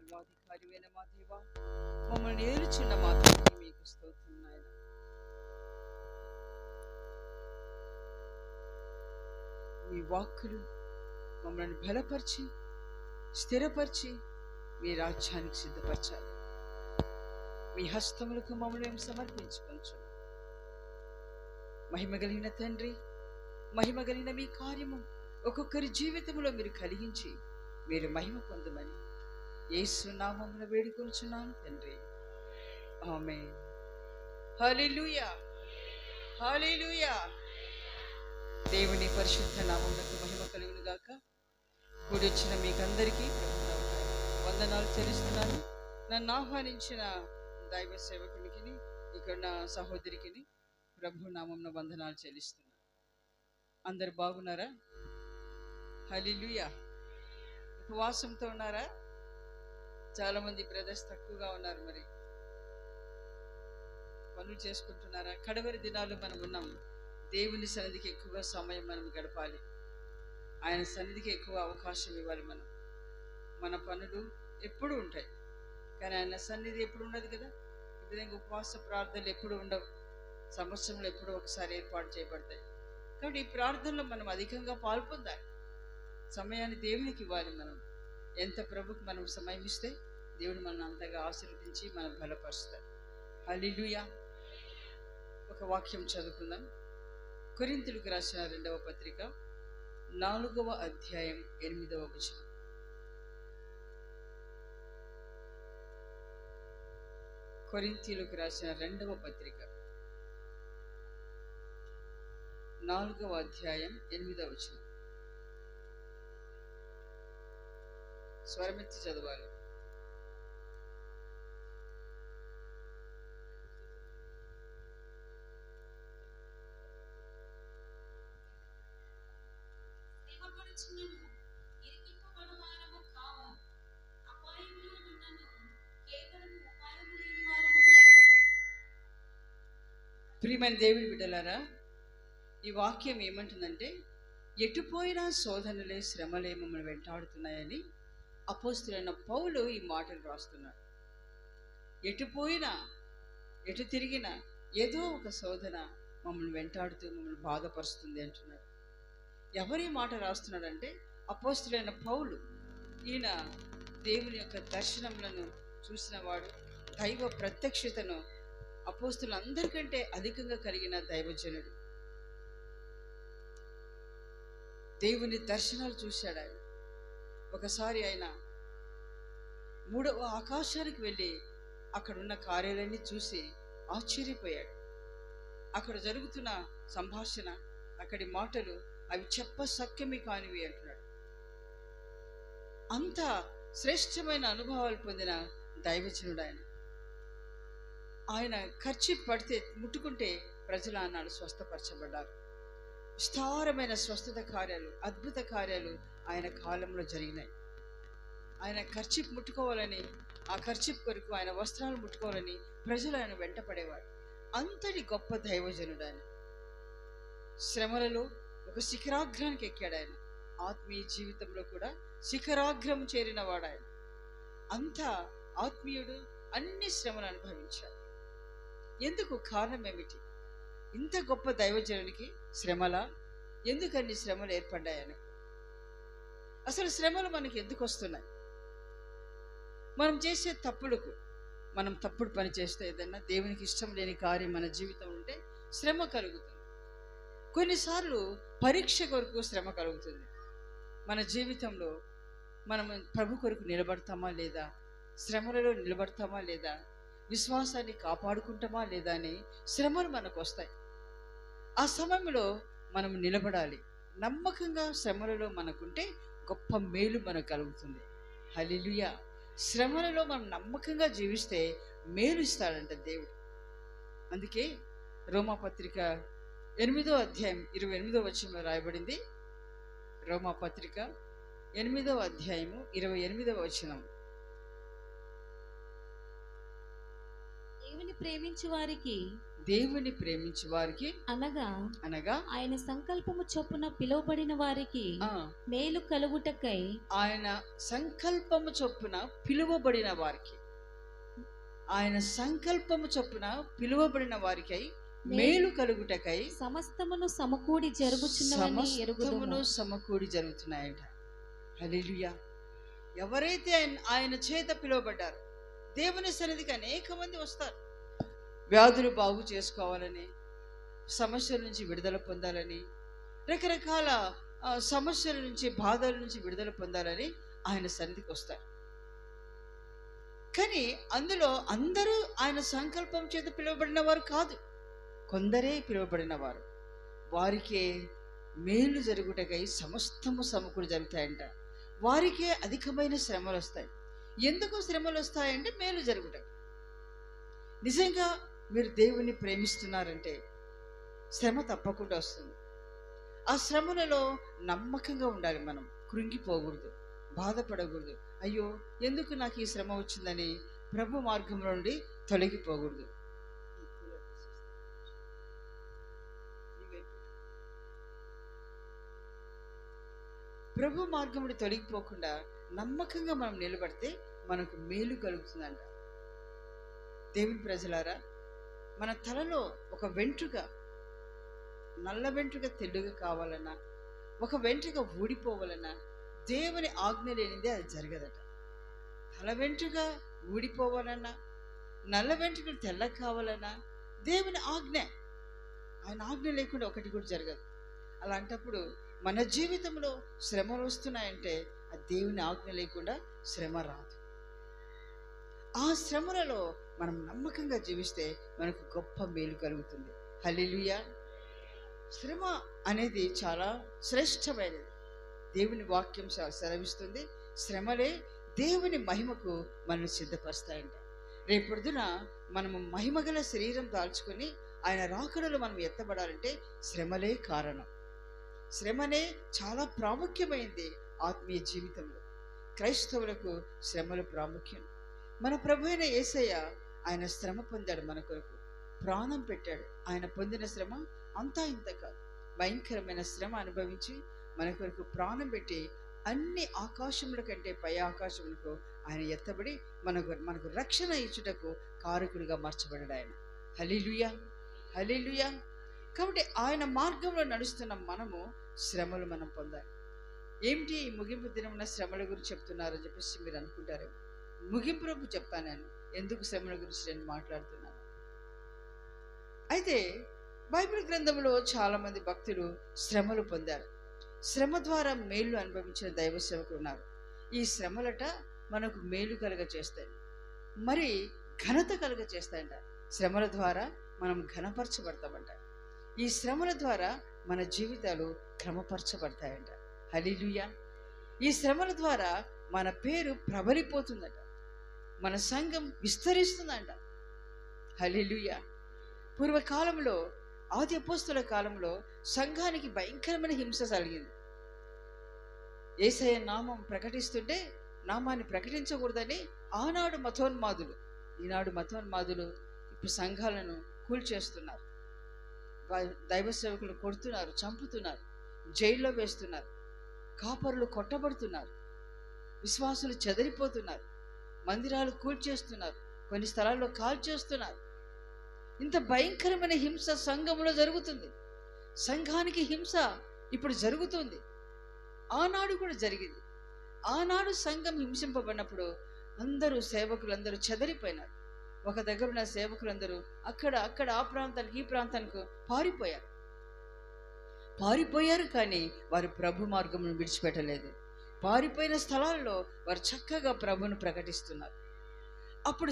సర్వాధికారివైన మా దేవ, మమ్మల్ని ఏలుచున్న మా తండ్రి మీకు స్తోత్రం నాయన. మీ వాక్కులు మమ్మల్ని బలపరిచి స్థిరపరిచి మీ రాజ్యానికి సిద్ధపరచాలి. మీ హస్తములకు మమ్మల్ని సమర్పించుకొంచున్నాం. మహిమ కలిగిన తండ్రి, మహిమ కలిగిన మీ కార్యము ఒక్కొక్కరి జీవితంలో మీరు కలిగించి మీరు మహిమ పొందమని యేసు నామమున వేడుకొనుచున్నాను తండ్రి. ఆమేన్. హల్లెలూయా, హల్లెలూయా. దేవుని పరిశుద్ధ నామమునకు మహిమ కలుగును గాక. కూడి వచ్చిన మీకందరికీ వందనాలు చెల్లిస్తున్నాను. నన్ను ఆహ్వానించిన దైవ సేవకునికి, ఇక్కడ సహోదరికి ప్రభు నామమున వందనాలు చెల్లిస్తున్నాను. అందరు బాగున్నారా? హల్లెలూయా. ఉపవాసంతో ఉన్నారా? చాలా మంది బ్రదర్స్ తక్కువగా ఉన్నారు. మరి పనులు చేసుకుంటున్నారా? కడవరి దినాలు మనం ఉన్నాం. దేవుని సన్నిధికి ఎక్కువ సమయం మనం గడపాలి. ఆయన సన్నిధికి ఎక్కువ అవకాశం ఇవ్వాలి. మన పనులు ఎప్పుడు ఉంటాయి, కానీ ఆయన సన్నిధి ఎప్పుడు ఉండదు కదా. ఈ విధంగా ఉపవాస ప్రార్థనలు ఎప్పుడు ఉండవు. సంవత్సరంలో ఎప్పుడో ఒకసారి ఏర్పాటు చేయబడతాయి. కాబట్టి ఈ ప్రార్థనలో మనం అధికంగా పాల్పొందాలి. సమయాన్ని దేవునికి ఇవ్వాలి. మనం ఎంత ప్రభుకి మనం సమయం ఇస్తే దేవుడు మనల్ని అంతగా ఆశీర్వదించి మనం బలపరుస్తాడు. హల్లెలూయా. ఒక వాక్యం చదువుకుందాం. కొరింథీయులకు రాసిన 2వ పత్రిక 4వ అధ్యాయం 8వ వచనం. కొరింథీయులకు రాసిన 2వ పత్రిక 4వ అధ్యాయం 8వ వచనం. స్వరమెత్తి చదవాలి. ప్రియమైన దేవుని బిడ్డలారా, ఈ వాక్యం ఏమంటుందంటే, ఎటుపోయినా శోధనలే శ్రమలే మమ్మల్ని వెంటాడుతున్నాయని అపోస్తలుడైన పౌలు ఈ మాటలు రాస్తున్నాడు. ఎటుపోయినా ఎటు తిరిగినా ఏదో ఒక శోధన మమ్మల్ని వెంటాడుతూ మమ్మల్ని బాధపరుస్తుంది అంటున్నాడు. ఎవరి మాట రాస్తున్నాడంటే అపోస్తలుడైన పౌలు. ఈయన దేవుని యొక్క దర్శనములను చూసినవాడు, దైవ ప్రత్యక్షతను అపోస్తలులందరికంటే అధికంగా కలిగిన దైవజనుడు. దేవుని దర్శనాలు చూశాడు ఆయన. ఒకసారి ఆయన 3వ ఆకాశానికి వెళ్ళి అక్కడున్న కార్యాలన్నీ చూసి ఆశ్చర్యపోయాడు. అక్కడ జరుగుతున్న సంభాషణ, అక్కడి మాటలు అవి చెప్పసఖ్యమి కానివి అంటున్నాడు. అంత శ్రేష్టమైన అనుభవాలు పొందిన దైవజనుడు ఆయన. ఆయన కర్చీఫ్ పడితే ముట్టుకుంటే ప్రజలు అన్నాడు స్వస్థపరచబడ్డారు. విస్తారమైన స్వస్థత కార్యాలు, అద్భుత కార్యాలు ఆయన కాలంలో జరిగినాయి. ఆయన కర్చీఫ్ ముట్టుకోవాలని, ఆ కర్చీఫ్ కొరకు ఆయన వస్త్రాలు ముట్టుకోవాలని ప్రజలు ఆయన వెంటపడేవాడు. అంతటి గొప్ప దైవజనుడు ఆయన. శ్రమలలో ఒక శిఖరాగ్రానికి ఎక్కాడు ఆయన. ఆత్మీయ జీవితంలో కూడా శిఖరాగ్రం చేరినవాడు ఆయన. అంత ఆత్మీయుడు, అన్ని శ్రమలు అనుభవించాడు. ఎందుకు? కారణం ఏమిటి? ఇంత గొప్ప దైవజనునికి శ్రమలా? ఎందుకు అన్ని శ్రమలు ఏర్పడ్డాయని? అసలు శ్రమలు మనకి ఎందుకు వస్తున్నాయి? మనం చేసే తప్పులకు, మనం తప్పుడు పని చేస్తే, ఏదన్నా దేవునికి ఇష్టం లేని కార్యం మన జీవితం ఉంటే శ్రమ కలుగుతుంది. కొన్నిసార్లు పరీక్ష కొరకు శ్రమ కలుగుతుంది. మన జీవితంలో మనం ప్రభు కొరకు నిలబడతామా లేదా, శ్రమలలో నిలబడతామా లేదా, విశ్వాసాన్ని కాపాడుకుంటామా లేదా అని శ్రమలు మనకు వస్తాయి. ఆ సమయంలో మనం నిలబడాలి. నమ్మకంగా శ్రమలలో మనకుంటే గొప్ప మేలు మనకు కలుగుతుంది. హల్లెలూయా. శ్రమలలో మనం నమ్మకంగా జీవిస్తే మేలు ఇస్తాడంట దేవుడు. అందుకే రోమాపత్రిక 8వ అధ్యాయం 28వ వచనంలో రాయబడింది. రోమాపత్రిక 8వ అధ్యాయము 28వ వచనం. దేవుని ప్రేమించే వారికి అనగా ఆయన సంకల్పము చొప్పున పిలువబడిన వారికి మేలు కలుగుటకై, ఆయన సంకల్పము చొప్పున పిలువబడిన వారికి, ఆయన సంకల్పము చొప్పున పిలువబడిన వారికై మేలు కలుగుటకై సమస్తమును సమకూడి జరుగుతున్నాయంట. హల్లెలూయా. ఎవరైతే ఆయన చేత పిలువబడ్డారో దేవుని సన్నిధికి అనేక మంది వస్తారు. వ్యాధులు బాగు చేసుకోవాలని, సమస్యల నుంచి విడుదల పొందాలని, రకరకాల సమస్యల నుంచి, బాధల నుంచి విడుదల పొందాలని ఆయన సన్నిధికి వస్తారు. కానీ అందులో అందరూ ఆయన సంకల్పం చేత పిలువబడిన వారు కాదు. కొందరే పిలువబడిన వారు. వారికే మేలు జరుగుటకై సమస్తము సమకూడి జరుగుతాయంట. వారికే అధికమైన శ్రమలు వస్తాయి. ఎందుకు శ్రమలు వస్తాయంటే మేలు జరుగుటకు. నిజంగా మీరు దేవుని ప్రేమిస్తున్నారంటే శ్రమ తప్పకుండా వస్తుంది. ఆ శ్రమలలో నమ్మకంగా ఉండాలి. మనం కృంగిపోకూడదు, బాధపడకూడదు. అయ్యో ఎందుకు నాకు ఈ శ్రమ వచ్చిందని ప్రభు మార్గంలో నుండి తొలగిపోకూడదు. ప్రభు మార్గం నుండి తొలగిపోకుండా నమ్మకంగా మనం నిలబడితే మనకు మేలు కలుగుతుందంట. దేవుని ప్రజలారా, మన తలలో ఒక వెంట్రుక, నల్ల వెంట్రుక తెల్లుగా కావాలన్నా, ఒక వెంట్రుక ఊడిపోవాలన్నా దేవుని ఆజ్ఞ లేనిదే అది జరగదట. తల వెంట్రుక ఊడిపోవాలన్నా, నల్ల వెంట్రుకలు తెల్ల కావాలన్నా దేవుని ఆజ్ఞ. ఆయన ఆజ్ఞ లేకుండా ఒకటి కూడా జరగదు. అలాంటప్పుడు మన జీవితంలో శ్రమలు వస్తున్నాయంటే ఆ దేవుని ఆజ్ఞ లేకుండా శ్రమ రాదు. ఆ శ్రమలలో మనం నమ్మకంగా జీవిస్తే మనకు గొప్ప మేలు కలుగుతుంది. హల్లెలూయా. శ్రమ అనేది చాలా శ్రేష్టమైనది. దేవుని వాక్యం సెలవిస్తుంది, శ్రమలే దేవుని మహిమకు మనల్ని సిద్ధపరుస్తాయంట. రేపొద్దున మనము మహిమగల శరీరం దాల్చుకొని ఆయన రాకడలో మనం ఎత్తబడాలంటే శ్రమలే కారణం. శ్రమనే చాలా ప్రాముఖ్యమైంది ఆత్మీయ జీవితంలో. క్రైస్తవులకు శ్రమలు ప్రాముఖ్యం. మన ప్రభు అయిన యేసయ్య ఆయన శ్రమ పొందాడు, మన కొరకు ప్రాణం పెట్టాడు. ఆయన పొందిన శ్రమ అంతా ఇంత కాదు. భయంకరమైన శ్రమ అనుభవించి మన కొరకు ప్రాణం పెట్టి అన్ని ఆకాశముల కంటే పై ఆకాశములకు ఆయన ఎత్తబడి మనకు రక్షణ ఇచ్చుటకు కారకుడిగా మార్చబడ్డాడు ఆయన. హల్లెలూయా, హల్లెలూయా. కాబట్టి ఆయన మార్గంలో నడుస్తున్న మనము శ్రమలు మనం పొందాలి. ఏమిటి ఈ ముగింపు దినమున శ్రమల గురించి చెప్తున్నారని చెప్పేసి మీరు అనుకుంటారేమో. ముగింపు చెప్తాను నేను ఎందుకు శ్రమల గురించి నేను మాట్లాడుతున్నాను. అయితే బైబిల్ గ్రంథంలో చాలా మంది భక్తులు శ్రమలు పొందారు. శ్రమ ద్వారా మేలు అనుభవించిన దైవ సేవకులు ఉన్నారు. ఈ శ్రమలట మనకు మేలు కలుగ చేస్తాయి, మరి ఘనత కలుగ చేస్తాయంట. శ్రమల ద్వారా మనం ఘనపరచబడతామంట. ఈ శ్రమల ద్వారా మన జీవితాలు క్రమపరచబడతాయంట. హల్లెలూయా. ఈ శ్రమల ద్వారా మన పేరు ప్రబలిపోతుందట, మన సంఘం విస్తరిస్తుందంట. హల్లెలూయా. పూర్వకాలంలో, ఆది అపోస్తలుల కాలంలో సంఘానికి భయంకరమైన హింస కలిగింది. యేసయ్య నామం ప్రకటిస్తుంటే నామాన్ని ప్రకటించకూడదని ఆనాడు మతోన్మాదులు, ఈనాడు మతోన్మాదులు ఇప్పుడు సంఘాలను కూల్చేస్తున్నారు. దైవ సేవకులు కొడుతున్నారు, చంపుతున్నారు, జైల్లో వేస్తున్నారు, కాపరులు కొట్టబడుతున్నారు, విశ్వాసులు చెదరిపోతున్నారు, మందిరాలు కూల్చేస్తున్నారు, కొన్ని స్థలాల్లో కాల్చేస్తున్నారు. ఇంత భయంకరమైన హింస సంఘంలో జరుగుతుంది. సంఘానికి హింస ఇప్పుడు జరుగుతుంది. ఆనాడు కూడా జరిగింది. ఆనాడు సంఘం హింసింపబడినప్పుడు సేవకులందరూ చెదరిపోయినారు. ఒక దగ్గర ఉన్న సేవకులందరూ అక్కడ ఆ ప్రాంతానికి ఈ ప్రాంతానికి పారిపోయారు. కానీ వారు ప్రభు మార్గమును విడిచిపెట్టలేదు. పారిపోయిన స్థలాల్లో వారు చక్కగా ప్రభును ప్రకటిస్తున్నారు. అప్పుడు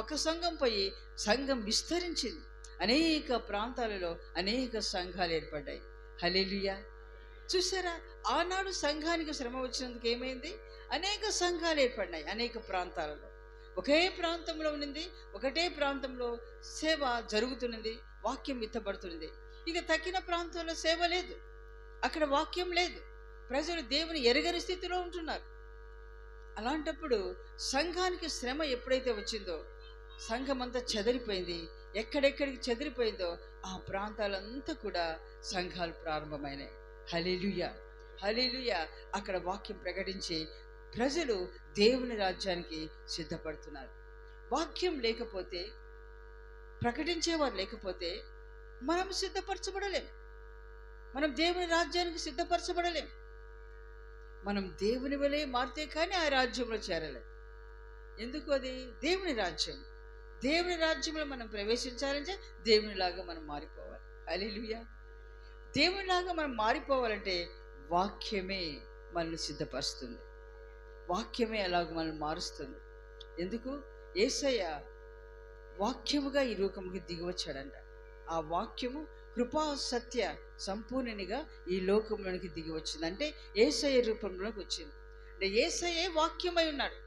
ఒక సంఘం పోయి సంఘం విస్తరించింది. అనేక ప్రాంతాలలో అనేక సంఘాలు ఏర్పడ్డాయి. హల్లెలూయా. చూసారా, ఆనాడు సంఘానికి శ్రమ వచ్చినందుకు ఏమైంది? అనేక సంఘాలు ఏర్పడినాయి. అనేక ప్రాంతాలలో ఒకే ప్రాంతంలో ఉన్నది, ఒకటే ప్రాంతంలో సేవ జరుగుతున్నది, వాక్యం విత్తబడుతున్నది. ఇక తక్కిన ప్రాంతంలో సేవ లేదు, అక్కడ వాక్యం లేదు, ప్రజలు దేవుని ఎరగని స్థితిలో ఉంటున్నారు. అలాంటప్పుడు సంఘానికి శ్రమ ఎప్పుడైతే వచ్చిందో సంఘం అంతా చెదరిపోయింది. ఎక్కడెక్కడికి చెదిరిపోయిందో ఆ ప్రాంతాలంతా కూడా సంఘాలు ప్రారంభమైనాయి. హల్లెలూయా, హల్లెలూయా. అక్కడ వాక్యం ప్రకటించి ప్రజలు దేవుని రాజ్యానికి సిద్ధపడుతున్నారు. వాక్యం లేకపోతే, ప్రకటించేవారు లేకపోతే మనం సిద్ధపరచబడలేం. మనం దేవుని రాజ్యానికి సిద్ధపరచబడలేం. మనం దేవుని వలె మారితే కానీ ఆ రాజ్యంలో చేరలేం. ఎందుకు? అది దేవుని రాజ్యం. దేవుని రాజ్యంలో మనం ప్రవేశించాలంటే దేవునిలాగా మనం మారిపోవాలి. హల్లెలూయా. దేవునిలాగా మనం మారిపోవాలంటే వాక్యమే మనల్ని సిద్ధపరుస్తుంది. వాక్యమే అలాగ మనల్ని మారుస్తుంది. ఎందుకు? యేసయ్య వాక్యముగా ఈ రూపంకి దిగివచ్చాడంట. ఆ వాక్యము కృపా సత్య సంపూర్ణనిగా ఈ లోకంలోనికి దిగి వచ్చింది. అంటే యేసయ్య రూపంలోకి వచ్చింది. అంటే యేసయ్యే వాక్యమై ఉన్నాడు.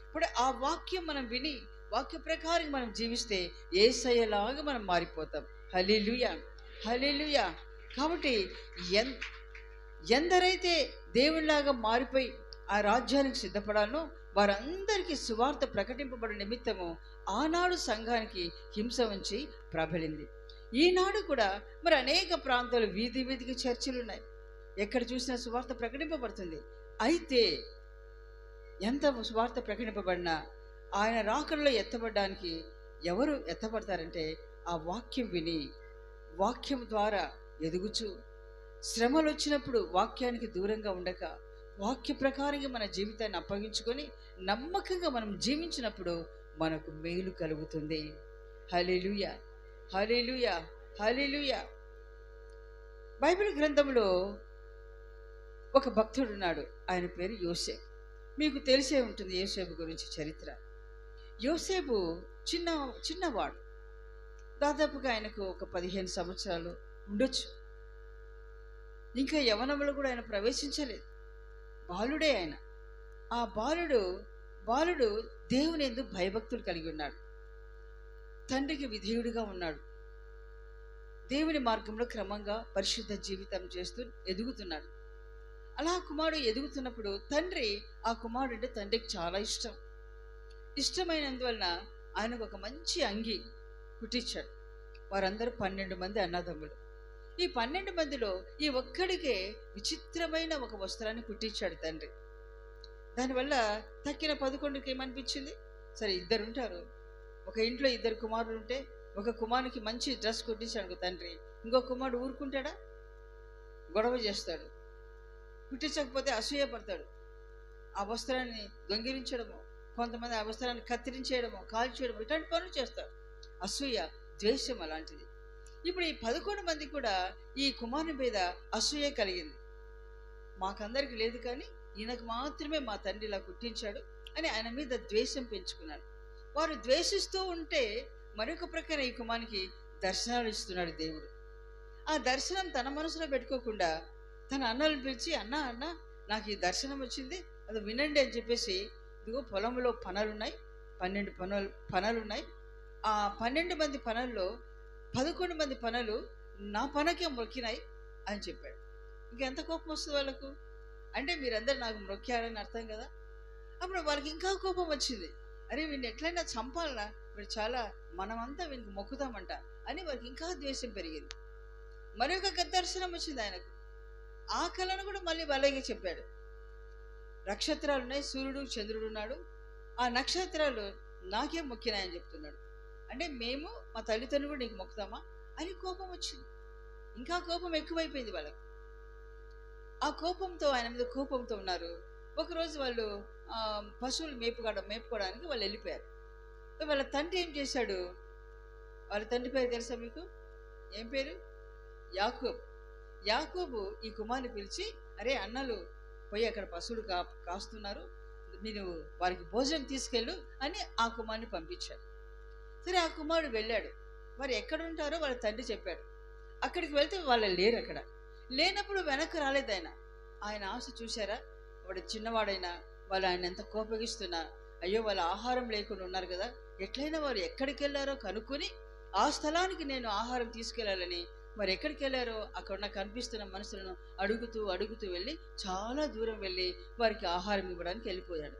ఇప్పుడు ఆ వాక్యం మనం విని వాక్య ప్రకారం మనం జీవిస్తే యేసయ్యలాగా మనం మారిపోతాం. హల్లెలూయా, హల్లెలూయా. కాబట్టి ఎందరైతే దేవునిలాగా మారిపోయి ఆ రాజ్యానికి సిద్ధపడాలో వారందరికీ సువార్త ప్రకటింపబడిన నిమిత్తము ఆనాడు సంఘానికి హింస ఉంచి ప్రబలింది. ఈనాడు కూడా మరి అనేక ప్రాంతాలు వీధి వీధికి చర్చిలు ఉన్నాయి. ఎక్కడ చూసినా సువార్త ప్రకటింపబడుతుంది. అయితే ఎంత సువార్త ప్రకటింపబడినా ఆయన రాకడలో ఎత్తబడడానికి ఎవరు ఎత్తబడతారంటే ఆ వాక్యం విని వాక్యం ద్వారా ఎదుగుచు, శ్రమలు వచ్చినప్పుడు వాక్యానికి దూరంగా ఉండక వాక్య ప్రకారంగా మన జీవితాన్ని అప్పగించుకొని నమ్మకంగా మనం జీవించినప్పుడు మనకు మేలు కలుగుతుంది. హల్లెలూయా, హల్లెలూయా, హల్లెలూయా. బైబిల్ గ్రంథంలో ఒక భక్తుడు ఉన్నాడు. ఆయన పేరు యోసేపు. మీకు తెలిసే ఉంటుంది యోసేపు గురించి చరిత్ర. యోసేపు చిన్నవాడు. దాదాపుగా ఆయనకు ఒక 15 సంవత్సరాలు ఉండొచ్చు. ఇంకా యవ్వనంలో కూడా ఆయన ప్రవేశించలేదు. బాలుడే ఆయన. ఆ బాలుడు దేవుని యందు భయభక్తులు కలిగి ఉన్నాడు. తండ్రికి విధేయుడిగా ఉన్నాడు. దేవుని మార్గంలో క్రమంగా పరిశుద్ధ జీవితం చేస్తూ ఎదుగుతున్నాడు. అలా కుమారుడు ఎదుగుతున్నప్పుడు తండ్రి ఆ కుమారుడు అంటే తండ్రికి చాలా ఇష్టమైనందువలన ఆయనకు ఒక మంచి అంగి కుట్టించాడు. వారందరూ 12 మంది అన్నదమ్ములు. ఈ 12 మందిలో ఈ ఒక్కడికే విచిత్రమైన ఒక వస్త్రాన్ని కుట్టించాడు తండ్రి. దానివల్ల తక్కిన 11కి ఏమనిపించింది? సరే, 2 ఉంటారు, ఒక ఇంట్లో 2 కుమారులు ఉంటే ఒక కుమారునికి మంచి డ్రెస్ కుట్టించాడు తండ్రి, ఇంకో కుమారుడు ఊరుకుంటాడా? గొడవ చేస్తాడు. కుట్టించకపోతే అసూయ పడతాడు. ఆ వస్త్రాన్ని దొంగిలించడము, కొంతమంది ఆ వస్త్రాన్ని కత్తిరించేయడము, కాల్చేయడము, ఇట్లాంటి పనులు చేస్తారు. అసూయ, ద్వేషం అలాంటిది. ఇప్పుడు ఈ 11 మంది కూడా ఈ కుమారుని మీద అసూయ కలిగింది. మాకందరికి లేదు, కానీ ఈయనకు మాత్రమే మా తండ్రి ఇలా కుట్టించాడు అని ఆయన మీద ద్వేషం పెంచుకున్నాడు. వారు ద్వేషిస్తూ ఉంటే మరొక ప్రక్కన ఈ కుమారునికి దర్శనాలు ఇస్తున్నాడు దేవుడు. ఆ దర్శనం తన మనసులో పెట్టుకోకుండా తన అన్నలను పిలిచి, అన్న నాకు ఈ దర్శనం వచ్చింది, అది వినండి అని చెప్పేసి, ఇదిగో పొలంలో పనలున్నాయి, 12 పనలున్నాయి. ఆ 12 మంది పనుల్లో 11 మంది పనులు నా పనకే మొక్కినాయి అని చెప్పాడు. ఇంకెంత కోపం వస్తుంది వాళ్ళకు? అంటే మీరందరూ నాకు మొక్కారని అర్థం కదా. అప్పుడు వాళ్ళకి ఇంకా కోపం వచ్చింది. అరే, వీడిని ఎట్లయినా చంపాలనా, వీడు చాలా, మనమంతా వీనికి మొక్కుతామంట అని వారికి ఇంకా ద్వేషం పెరిగింది. మరి ఒక దర్శనం వచ్చింది ఆయనకు. ఆ కళను కూడా మళ్ళీ అలాగే చెప్పాడు. నక్షత్రాలు ఉన్నాయి, సూర్యుడు చంద్రుడు ఉన్నాడు, ఆ నక్షత్రాలు నాకే మొక్కినాయని చెప్తున్నాడు. అంటే మేము మా తల్లిదండ్రులు కూడా నీకు మొక్కుతామా అని కోపం వచ్చింది. ఇంకా కోపం ఎక్కువైపోయింది వాళ్ళకు. ఆ కోపంతో, ఆయన మీద కోపంతో ఉన్నారు. ఒకరోజు వాళ్ళు పశువులు మేపుకోవడానికి వాళ్ళు వెళ్ళిపోయారు. వాళ్ళ తండ్రి ఏం చేశాడు? వాళ్ళ తండ్రి పేరు తెలుసా మీకు? ఏం పేరు? యాకోబు ఈ కుమారుని పిలిచి, అరే అన్నలు పోయి అక్కడ పశువులు కాస్తున్నారు, మీరు వారికి భోజనం తీసుకెళ్ళు అని ఆ కుమారుని పంపించాడు. సరే, ఆ కుమారుడు వెళ్ళాడు. వారు ఎక్కడ ఉంటారో వాళ్ళ తండ్రి చెప్పాడు. అక్కడికి వెళ్తే వాళ్ళు లేరు. అక్కడ లేనప్పుడు వెనక్కి రాలేదు ఆయన. ఆయన ఆశ చూశారా? వాడు చిన్నవాడైనా వాళ్ళు ఆయన ఎంత కోపగిస్తున్నా, అయ్యో వాళ్ళ ఆహారం లేకుండా ఉన్నారు కదా, ఎట్లయినా వారు ఎక్కడికి వెళ్ళారో కనుక్కొని ఆ స్థలానికి నేను ఆహారం తీసుకెళ్ళాలని, మరి ఎక్కడికి వెళ్ళారో అక్కడ ఉన్న కనిపిస్తున్న మనుషులను అడుగుతూ వెళ్ళి చాలా దూరం వెళ్ళి వారికి ఆహారం ఇవ్వడానికి వెళ్ళిపోయాడు.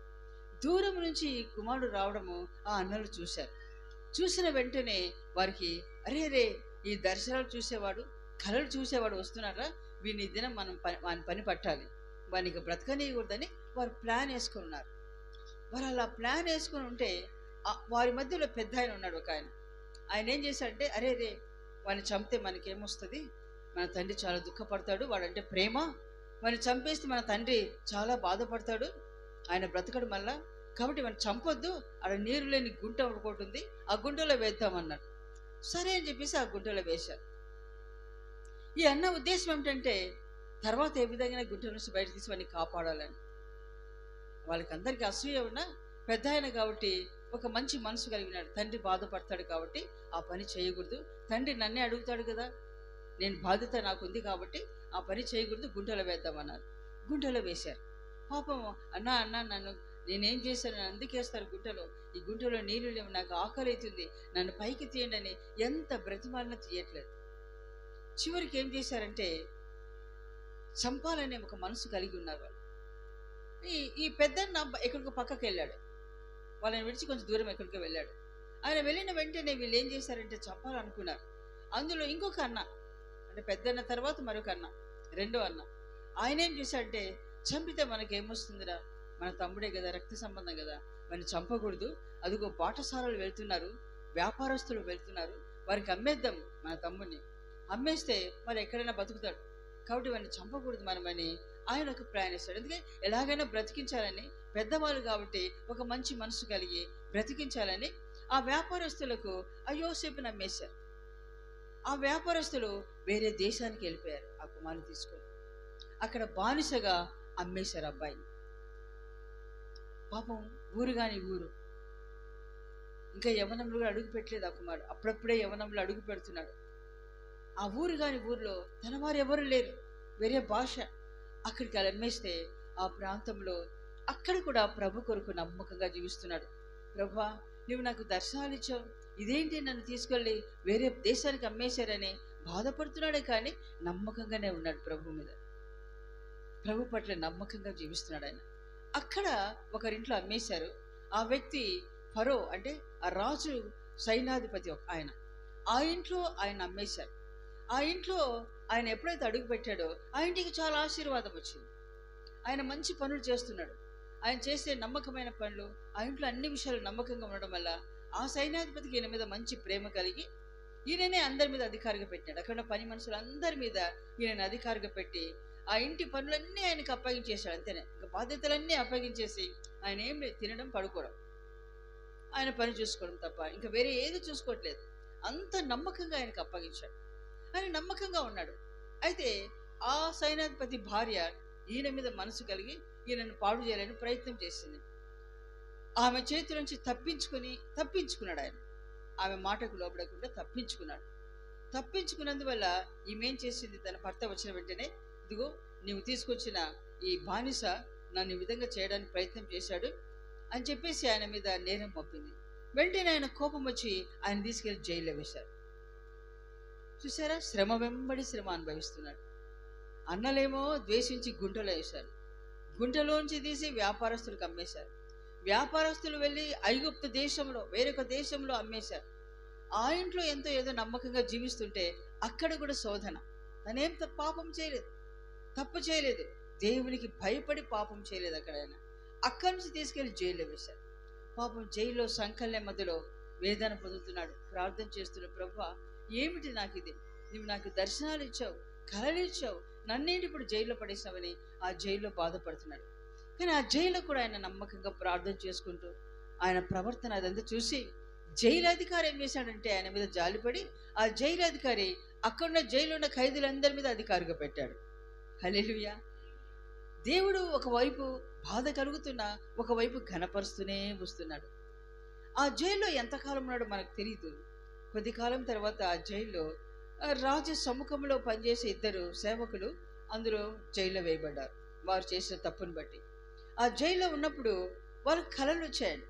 దూరం నుంచి ఈ కుమారుడు రావడము ఆ అన్నలు చూశారు. చూసిన వెంటనే వారికి అరే రే, ఈ దర్శనాలు చూసేవాడు, కళలు చూసేవాడు వస్తున్నారా, వీని దినం మనం వాని పని పట్టాలి, వానికి బ్రతకనీయకూడదని వారు ప్లాన్ వేసుకున్నారు. వారు అలా ప్లాన్ వేసుకుని ఉంటే వారి మధ్యలో పెద్ద ఆయన ఉన్నాడు, ఒక ఆయన. ఆయన ఏం చేశాడంటే, అరే రే, వాడిని చంపితే మనకేమొస్తుంది, మన తండ్రి చాలా దుఃఖపడతాడు, వాడంటే ప్రేమ, వాడిని చంపేస్తే మన తండ్రి చాలా బాధపడతాడు, ఆయన బ్రతకడు మళ్ళా, కాబట్టి మనం చంపొద్దు, అక్కడ నీరు లేని గుంట ఒకటి ఉంది, ఆ గుంటలో వేద్దామన్నాడు. సరే అని చెప్పేసి ఆ గుంటలో వేశారు. ఈ అన్న ఉద్దేశం ఏమిటంటే తర్వాత ఏ విధంగా గుంట నుంచి బయట తీసి వాడిని కాపాడాలని. వాళ్ళకి అందరికీ అసూయ ఉన్నా పెద్ద ఆయన కాబట్టి ఒక మంచి మనసు కలిగినాడు. తండ్రి బాధపడతాడు కాబట్టి ఆ పని చేయకూడదు, తండ్రి నన్నే అడుగుతాడు కదా, నేను బాధ్యత నాకుంది కాబట్టి ఆ పని చేయకూడదు, గుంటలో వేద్దామన్నారు. గుంటలో వేశారు. పాపం అన్నా అన్నా నన్ను నేనేం చేశాను, నన్ను ఎందుకు వేస్తారు గుంటలో, ఈ గుంటలో నీళ్ళు లేవు, నాకు ఆకలి అవుతుంది, నన్ను పైకి తీయండి అని ఎంత బ్రతిమాలినా తీయట్లేదు. చివరికి ఏం చేశారంటే చంపాలనే ఒక మనసు కలిగి ఉన్నారు వాళ్ళు. ఈ పెద్దన్న ఎక్కడికో పక్కకి వెళ్ళాడు, వాళ్ళని విడిచి కొంచెం దూరం ఎక్కడికో వెళ్ళాడు. ఆయన వెళ్ళిన వెంటనే వీళ్ళు ఏం చేశారంటే చంపాలనుకున్నారు. అందులో ఇంకొక అన్న, అంటే పెద్దన్న తర్వాత మరొక అన్న, రెండో అన్న, ఆయన ఏం చేశాడంటే చంపితే మనకేమొస్తుందిరా, మన తమ్ముడే కదా, రక్త సంబంధం కదా, వాడిని చంపకూడదు, అదిగో బాటసారాలు వెళ్తున్నారు, వ్యాపారస్తులు వెళ్తున్నారు, వారికి అమ్మేద్దాం, మన తమ్ముడిని అమ్మేస్తే మరి ఎక్కడైనా బతుకుతాడు, కాబట్టి వాడిని చంపకూడదు మనమని ఆయన ఒక ప్లాన్ వేస్తాడు. ఎందుకంటే ఎలాగైనా బ్రతికించాలని, పెద్దవాళ్ళు కాబట్టి ఒక మంచి మనసు కలిగి బ్రతికించాలని ఆ వ్యాపారస్తులకు ఆ యోసేపుని అమ్మేశారు. ఆ వ్యాపారస్తులు వేరే దేశానికి వెళ్ళిపోయారు, ఆ కుమారుని తీసుకొని అక్కడ బానిసగా అమ్మేశారు అబ్బాయిని. పాపం ఊరు కాని ఊరు, ఇంకా యవనంలో కూడా అడుగు పెట్టలేదు ఆ కుమారుడు, అప్పుడప్పుడే యవనంలో అడుగు పెడుతున్నాడు. ఆ ఊరు కాని ఊరిలో తన వారు ఎవరు లేరు, వేరే భాష, అక్కడికి అమ్మేస్తే ఆ ప్రాంతంలో అక్కడ కూడా ప్రభు కొరకు నమ్మకంగా జీవిస్తున్నాడు. ప్రభువా, నువ్వు నాకు దర్శనాలు ఇచ్చావు, ఇదేంటి నన్ను తీసుకెళ్ళి వేరే దేశానికి అమ్మేశారని బాధపడుతున్నాడే కానీ నమ్మకంగానే ఉన్నాడు ప్రభు మీద, ప్రభు పట్ల నమ్మకంగా జీవిస్తున్నాడు ఆయన. అక్కడ ఒకరింట్లో అమ్మేశారు. ఆ వ్యక్తి ఫరో, అంటే ఆ రాజు సైన్యాధిపతి ఆయన, ఆ ఇంట్లో ఆయన అమ్మేశారు. ఆ ఇంట్లో ఆయన ఎప్పుడైతే అడుగు పెట్టాడో ఆ ఇంటికి చాలా ఆశీర్వాదం వచ్చింది. ఆయన మంచి పనులు చేస్తున్నాడు, ఆయన చేసే నమ్మకమైన పనులు, ఆ ఇంట్లో అన్ని విషయాలు నమ్మకంగా ఉండడం వల్ల ఆ సైన్యాధిపతికి ఈయన మీద మంచి ప్రేమ కలిగి ఈయననే అందరి మీద అధికారిగా పెట్టాడు. అక్కడ పని మనుషులు అందరి మీద ఈయన అధికారిగా పెట్టి ఆ ఇంటి పనులన్నీ ఆయనకు అప్పగించేశాడు. అంతేనే, ఇంకా బాధ్యతలన్నీ అప్పగించేసి ఆయన ఏం లేదు, తినడం పడుకోవడం, ఆయన పని చూసుకోవడం తప్ప ఇంకా వేరే ఏది చూసుకోవట్లేదు. అంత నమ్మకంగా ఆయనకు అప్పగించాడు. ఆయన నమ్మకంగా ఉన్నాడు. అయితే ఆ సైన్యాధిపతి భార్య ఈయన మీద మనసు కలిగి ఈయనను పాడు చేయాలని ప్రయత్నం చేసింది. ఆమె చేతి నుంచి తప్పించుకున్నాడు ఆయన, ఆమె మాటకు లోబడకుండా తప్పించుకున్నాడు. తప్పించుకున్నందువల్ల ఈమెం చేసింది, తన భర్త వచ్చిన వెంటనే, ఇదిగో నీవు తీసుకొచ్చిన ఈ బానిస నన్ను ఈ విధంగా చేయడానికి ప్రయత్నం చేశాడు అని చెప్పేసి ఆయన మీద నేరం మోపింది. వెంటనే ఆయన కోపం వచ్చి ఆయన తీసుకెళ్లి జైల్లో వేశారు. చూసారా, శ్రమ వెంబడి శ్రమ అనుభవిస్తున్నాడు. అన్నలేమో ద్వేషించి గుంటలో వేశారు, గుంటలోంచి తీసి వ్యాపారస్తులకు అమ్మేశారు, వ్యాపారస్తులు వెళ్ళి ఐగుప్తు దేశంలో వేరొక దేశంలో అమ్మేశారు. ఆ ఇంట్లో ఎంతో ఏదో నమ్మకంగా జీవిస్తుంటే అక్కడ కూడా శోధన. తనేం పాపం చేయలేదు, తప్పు చేయలేదు, దేవునికి భయపడి పాపం చేయలేదు. అక్కడి నుంచి తీసుకెళ్లి జైల్లో వేశారు. పాపం జైల్లో సంకల్య మధ్యలో వేదన పొందుతున్నాడు, ప్రార్థన చేస్తున్నాడు, ప్రభువా ఏమిటి నాకు ఇది, నువ్వు నాకు దర్శనాలు ఇచ్చావు, కళలు ఇచ్చావు, నన్నేంటి ఇప్పుడు జైల్లో పడేసావని ఆ జైల్లో బాధపడుతున్నాడు. కానీ ఆ జైల్లో కూడా ఆయన నమ్మకంగా ప్రార్థన చేసుకుంటూ ఆయన ప్రవర్తన అదంతా చూసి జైలు అధికారి ఏం చేశాడంటే ఆయన మీద జాలిపడి ఆ జైలు అధికారి అక్కడున్న జైలు ఉన్న ఖైదీలందరి మీద అధికారిగా పెట్టాడు. హల్లెలూయా. దేవుడు ఒకవైపు బాధ కలుగుతున్నా ఒకవైపు ఘనపరుస్తూనే వస్తున్నాడు. ఆ జైల్లో ఎంతకాలం ఉన్నాడో మనకు తెలియదు. కొద్ది కాలం తర్వాత ఆ జైల్లో రాజు సముఖంలో పనిచేసే ఇద్దరు సేవకులు అందులో జైల్లో వేయబడ్డారు, వారు చేసిన తప్పును బట్టి. ఆ జైల్లో ఉన్నప్పుడు వారికి కళలు వచ్చాయండి.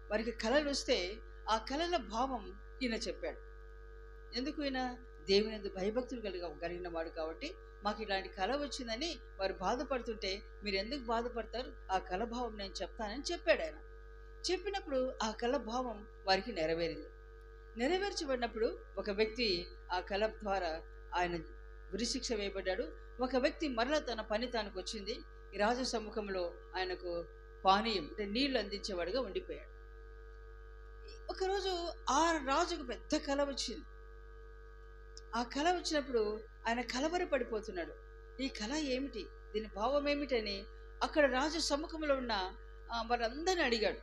వారికి కళలు వస్తే ఆ కళల భావం ఈయన చెప్పాడు. ఎందుకు ఈయన దేవుని యందు భయభక్తులు కలిగిన వాడు కాబట్టి మాకు ఇలాంటి కళ వచ్చిందని వారు బాధపడుతుంటే మీరు ఎందుకు బాధపడతారు, ఆ కళ భావం నేను చెప్తానని చెప్పాడు ఆయన. చెప్పినప్పుడు ఆ కళ భావం వారికి నెరవేరింది. నెరవేర్చబడినప్పుడు ఒక వ్యక్తి ఆ కల ద్వారా ఆయన ఉరిశిక్ష వేయబడ్డాడు. ఒక వ్యక్తి మరలా తన పని తానికి వచ్చింది. ఈ రాజు సమ్ముఖంలో ఆయనకు పానీయం అంటే నీళ్లు అందించేవాడుగా ఉండిపోయాడు. ఒకరోజు ఆ రాజుకు పెద్ద కల వచ్చింది. ఆ కల వచ్చినప్పుడు ఆయన కలవరపడిపోతున్నాడు. ఈ కళ ఏమిటి, దీని భావం ఏమిటని అక్కడ రాజు సమ్ముఖంలో ఉన్న వారందరిని అడిగాడు.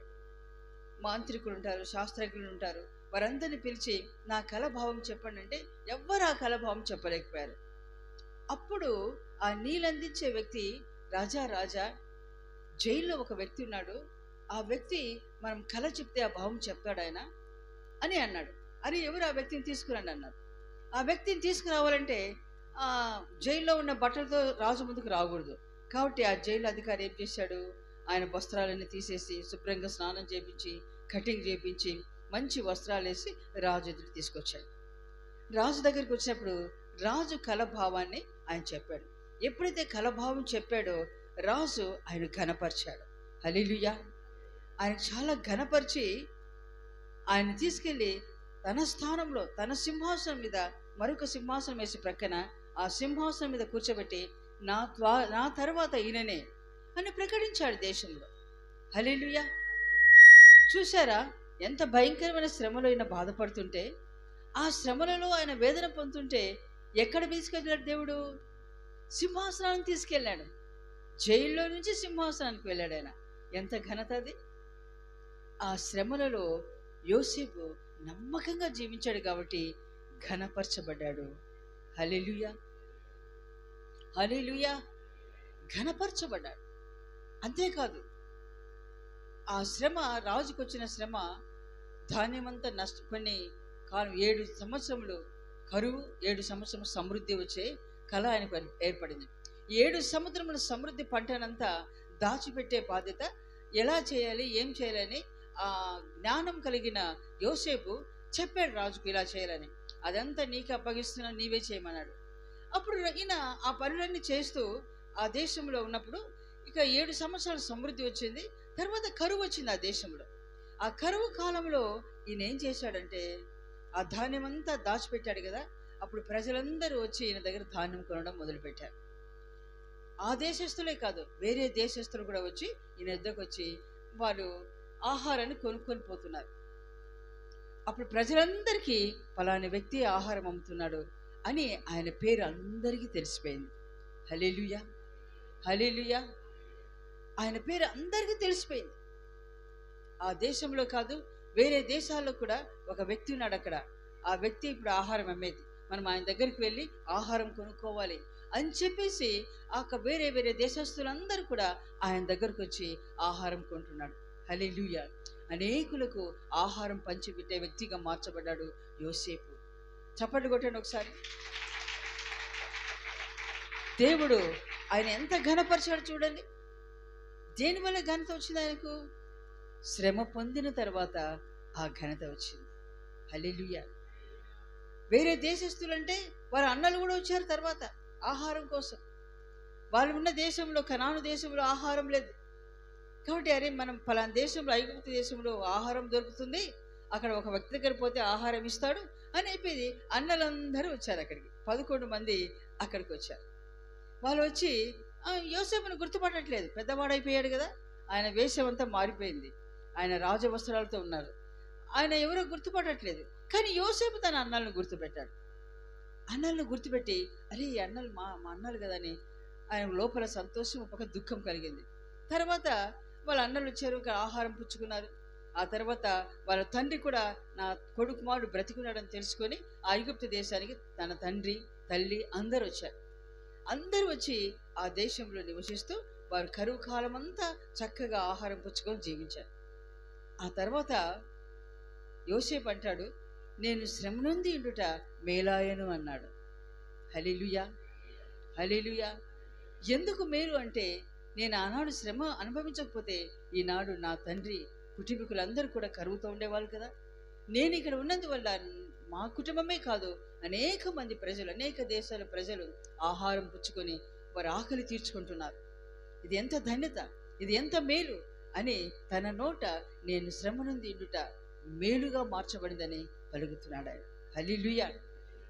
మాంత్రికులు ఉంటారు, శాస్త్రజ్ఞులు ఉంటారు, వారందరిని పిలిచి నా కళ భావం చెప్పండి అంటే ఎవ్వరు ఆ కళ భావం చెప్పలేకపోయారు. అప్పుడు ఆ నీళ్ళందించే వ్యక్తి రాజా జైల్లో ఒక వ్యక్తి ఉన్నాడు, ఆ వ్యక్తి మనం కళ చెప్తే ఆ భావం చెప్తాడు ఆయన అని అన్నాడు. అని ఎవరు ఆ వ్యక్తిని తీసుకురండి అన్నారు. ఆ వ్యక్తిని తీసుకురావాలంటే ఆ జైల్లో ఉన్న బట్టలతో రాజు ముందుకు రాకూడదు కాబట్టి ఆ జైలు అధికారి ఏం చేశాడు, ఆయన వస్త్రాలన్నీ తీసేసి శుభ్రంగా స్నానం చేయించి కటింగ్ చేయించి మంచి వస్త్రాలు వేసి రాజు ఎదురు తీసుకొచ్చాడు. రాజు దగ్గరికి వచ్చినప్పుడు రాజు కళభావాన్ని ఆయన చెప్పాడు. ఎప్పుడైతే కళభావం చెప్పాడో రాజు ఆయన ఘనపరిచాడు. హల్లెలూయా. ఆయన చాలా ఘనపరిచి ఆయన తీసుకెళ్ళి తన స్థానంలో తన సింహాసనం మీద మరొక సింహాసనం వేసి ప్రక్కన ఆ సింహాసనం మీద కూర్చోబెట్టి నా తర్వాత ఈయననే అని ప్రకటించాడు దేశంలో. హల్లెలూయా. చూసారా ఎంత భయంకరమైన శ్రమలో ఆయన బాధపడుతుంటే, ఆ శ్రమలలో ఆయన వేదన పొందుతుంటే ఎక్కడ తీసుకెళ్ళాడు దేవుడు? సింహాసనానికి తీసుకెళ్ళాడు. జైల్లో నుంచి సింహాసనానికి వెళ్ళాడు ఆయన. ఎంత ఘనత అది! ఆ శ్రమలలో యోసేపు నమ్మకంగా జీవించాడు కాబట్టి ఘనపరచబడ్డాడు. హల్లెలూయా, హల్లెలూయా. ఘనపరచబడ్డాడు. అంతేకాదు ఆ శ్రమ, రాజుకు వచ్చిన శ్రమ, ధాన్యమంతా నష్టపోయి కాలం 7 సంవత్సరములు కరువు, 7 సంవత్సరం సమృద్ధి వచ్చే కళ ఆయనకు ఏర్పడింది. 7 సముద్రముల సమృద్ధి పంటనంతా దాచిపెట్టే బాధ్యత ఎలా చేయాలి, ఏం చేయాలని ఆ జ్ఞానం కలిగిన యోసేపు చెప్పాడు రాజుకు ఇలా చేయాలని. అదంతా నీకు అప్పగిస్తున్నా, నీవే చేయమన్నాడు. అప్పుడు ఈయన ఆ పనులన్నీ చేస్తూ ఆ దేశంలో ఉన్నప్పుడు ఇక 7 సంవత్సరాలు సమృద్ధి వచ్చింది. తర్వాత కరువు వచ్చింది ఆ దేశంలో. ఆ కరువు కాలంలో ఈయన ఏం చేశాడంటే ఆ ధాన్యం అంతా దాచిపెట్టాడు కదా, అప్పుడు ప్రజలందరూ వచ్చి ఈయన దగ్గర ధాన్యం కొనడం మొదలుపెట్టారు. ఆ దేశస్తులే కాదు, వేరే దేశస్తులు కూడా వచ్చి ఈయన దగ్గరకు వచ్చి వాళ్ళు ఆహారాన్ని కొనుక్కొని పోతున్నారు. అప్పుడు ప్రజలందరికీ ఫలాని వ్యక్తి ఆహారం అమ్ముతున్నాడు అని ఆయన పేరు అందరికీ తెలిసిపోయింది. హల్లెలూయా, హల్లెలూయా. ఆయన పేరు అందరికీ తెలిసిపోయింది. ఆ దేశంలో కాదు, వేరే దేశాల్లో కూడా ఒక వ్యక్తి ఉన్నాడు అక్కడ. ఆ వ్యక్తి ఇప్పుడు ఆహారం అమ్మేది, మనం ఆయన దగ్గరికి వెళ్ళి ఆహారం కొనుక్కోవాలి అని చెప్పేసి వేరే వేరే దేశస్తులందరూ కూడా ఆయన దగ్గరకు వచ్చి ఆహారం కొంటున్నాడు. హల్లెలూయా. అనేకులకు ఆహారం పంచిపెట్టే వ్యక్తిగా మార్చబడ్డాడు యోసేపు. చప్పట్లు కొట్టండి ఒకసారి. దేవుడు ఆయన ఎంత ఘనపరిచాడు చూడండి. దేనివల్ల ఘనత వచ్చింది ఆయనకు? శ్రమ పొందిన తర్వాత ఆ ఘనత వచ్చింది. హల్లెలూయా. వేరే దేశస్తులంటే వారి అన్నలు కూడా వచ్చారు తర్వాత ఆహారం కోసం. వాళ్ళు ఉన్న దేశంలో, కనాను దేశంలో ఆహారం లేదు కాబట్టి అరే మనం ఫలానా దేశంలో, ఐగుప్తు దేశంలో ఆహారం దొరుకుతుంది, అక్కడ ఒక వ్యక్తి దగ్గర పోతే ఆహారం ఇస్తాడు అని చెప్పేది అన్నలందరూ వచ్చారు అక్కడికి. 11 మంది అక్కడికి వచ్చారు. వాళ్ళు వచ్చి యోసేపును గుర్తుపట్టట్లేదు, పెద్దవాడైపోయాడు కదా, ఆయన వేషం అంతా మారిపోయింది, ఆయన రాజవస్త్రాలతో ఉన్నారు, ఆయన ఎవరో గుర్తుపట్టట్లేదు. కానీ యోసేపు తన అన్నలను గుర్తుపెట్టాడు. అన్నలను గుర్తుపెట్టి అరే ఈ అన్నలు మా అన్నలు కదా అని ఆయన లోపల సంతోషం, ఒక దుఃఖం కలిగింది. తర్వాత వాళ్ళ అన్నలు వచ్చారు, ఆహారం పుచ్చుకున్నారు. ఆ తర్వాత వాళ్ళ తండ్రి కూడా నా కొడుకు మాడు బ్రతికున్నాడని తెలుసుకొని ఆ ఐగుప్తు దేశానికి తన తండ్రి, తల్లి అందరూ వచ్చారు. అందరూ వచ్చి ఆ దేశంలో నివసిస్తూ వారు కరువు కాలం అంతా చక్కగా ఆహారం పుచ్చుకొని జీవించారు. ఆ తర్వాత యోసేపు అంటాడు, నేను శ్రమ నుండి ఉండుట మేలాయను అన్నాడు. హల్లెలూయా, హల్లెలూయా. ఎందుకు మేలు అంటే, నేను ఆనాడు శ్రమ అనుభవించకపోతే ఈనాడు నా తండ్రి కుటుంబీకులందరూ కూడా కరువుతో ఉండేవాళ్ళు కదా. నేను ఇక్కడ ఉన్నందువల్ల మా కుటుంబమే కాదు, అనేక మంది ప్రజలు, అనేక దేశాల ప్రజలు ఆహారం పుచ్చుకొని వారి ఆకలి తీర్చుకుంటున్నారు. ఇది ఎంత ధన్యత, ఇది ఎంత మేలు అని తన నోట నేను శ్రమ నుండి ఉండుట మేలుగా మార్చబడిందని పలుకుతున్నాడు ఆయన. హల్లెలూయా.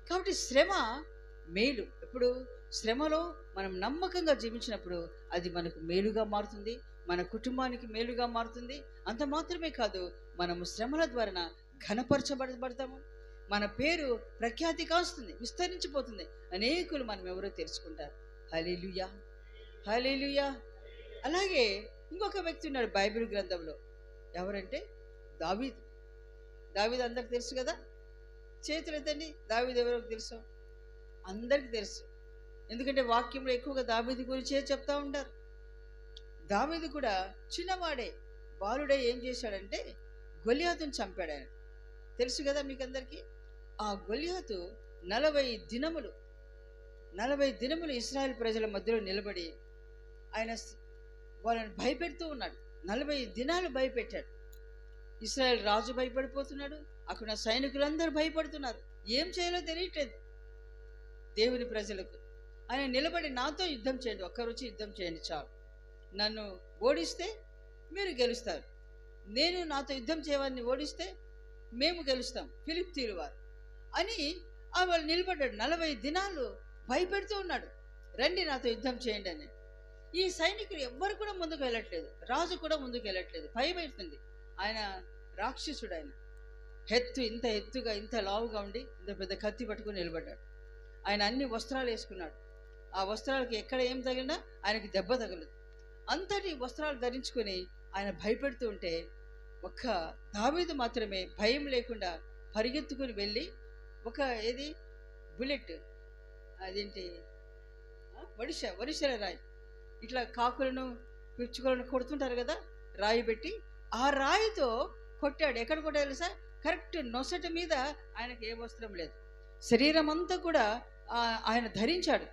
కాబట్టి శ్రమ మేలు. ఎప్పుడు శ్రమలో మనం నమ్మకంగా జీవించినప్పుడు అది మనకు మేలుగా మారుతుంది, మన కుటుంబానికి మేలుగా మారుతుంది. అంత మాత్రమే కాదు, మనము శ్రమల ద్వారా ఘనపరచబడతాము, మన పేరు ప్రఖ్యాతి కాస్తుంది, విస్తరించిపోతుంది, అనేకులు మనం ఎవరో తెలుసుకుంటారు. హల్లెలూయా, హల్లెలూయా. అలాగే ఇంకొక వ్యక్తి ఉన్నాడు బైబిల్ గ్రంథంలో. ఎవరంటే దావీదు. దావీదు అందరికి తెలుసు కదా. చేతులు ఎత్తండి, దావీదు ఎవరో తెలుసు? అందరికీ తెలుసు. ఎందుకంటే వాక్యంలో ఎక్కువగా దావీదు గురించే చెప్తా ఉంటారు. దావీదు కూడా చిన్నవాడే, బాలుడే ఏం చేశాడంటే గొలియాతుని చంపాడు ఆయన. తెలుసు కదా మీకు అందరికీ. ఆ గొలియాతు 40 దినములు ఇశ్రాయేల్ ప్రజల మధ్యలో నిలబడి ఆయన వాళ్ళని భయపెడుతూ ఉన్నాడు. 40 దినాలు భయపెట్టాడు. ఇశ్రాయేల్ రాజు భయపడిపోతున్నాడు, అక్కడ సైనికులందరూ భయపడుతున్నారు. ఏం చేయాలో తెలియట్లేదు దేవుని ప్రజలకు. ఆయన నిలబడి నాతో యుద్ధం చేయండి, ఒక్కరొచ్చి యుద్ధం చేయండి చాలు, నన్ను ఓడిస్తే మీరు గెలుస్తారు, నేను నాతో యుద్ధం చేయవారిని ఓడిస్తే మేము గెలుస్తాం, ఫిలిష్తీయుల వారు అని వాళ్ళు నిలబడ్డాడు. 40 దినాలు భయపెడుతూ ఉన్నాడు, రండి నాతో యుద్ధం చేయండి అని. ఈ సైనికులు ఎవ్వరు కూడా ముందుకు వెళ్ళట్లేదు, రాజు కూడా ముందుకు వెళ్ళట్లేదు, భయపెడుతుంది. ఆయన రాక్షసుడు, ఆయన ఇంత ఎత్తుగా ఇంత లావుగా ఉండి ఇంత పెద్ద కత్తి పట్టుకుని నిలబడ్డాడు. ఆయన అన్ని వస్త్రాలు వేసుకున్నాడు. ఆ వస్త్రాలకి ఎక్కడ ఏం తగిలినా ఆయనకి దెబ్బ తగలదు. అంతటి వస్త్రాలు ధరించుకొని ఆయన భయపెడుతూ ఉంటే ఒక్క దావీదు మాత్రమే భయం లేకుండా పరిగెత్తుకుని వెళ్ళి ఒక బుల్లెట్, అదేంటి వరిసెల రాయి, ఇట్లా కాకులను పిచ్చుకలను కొడుతుంటారు కదా, రాయి పెట్టి ఆ రాయితో కొట్టాడు. ఎక్కడ కొట్టాలి సార్? కరెక్ట్ నొసట మీద. ఆయనకి ఏ వస్త్రం లేదు, శరీరం అంతా కూడా ఆయన ధరించాడు.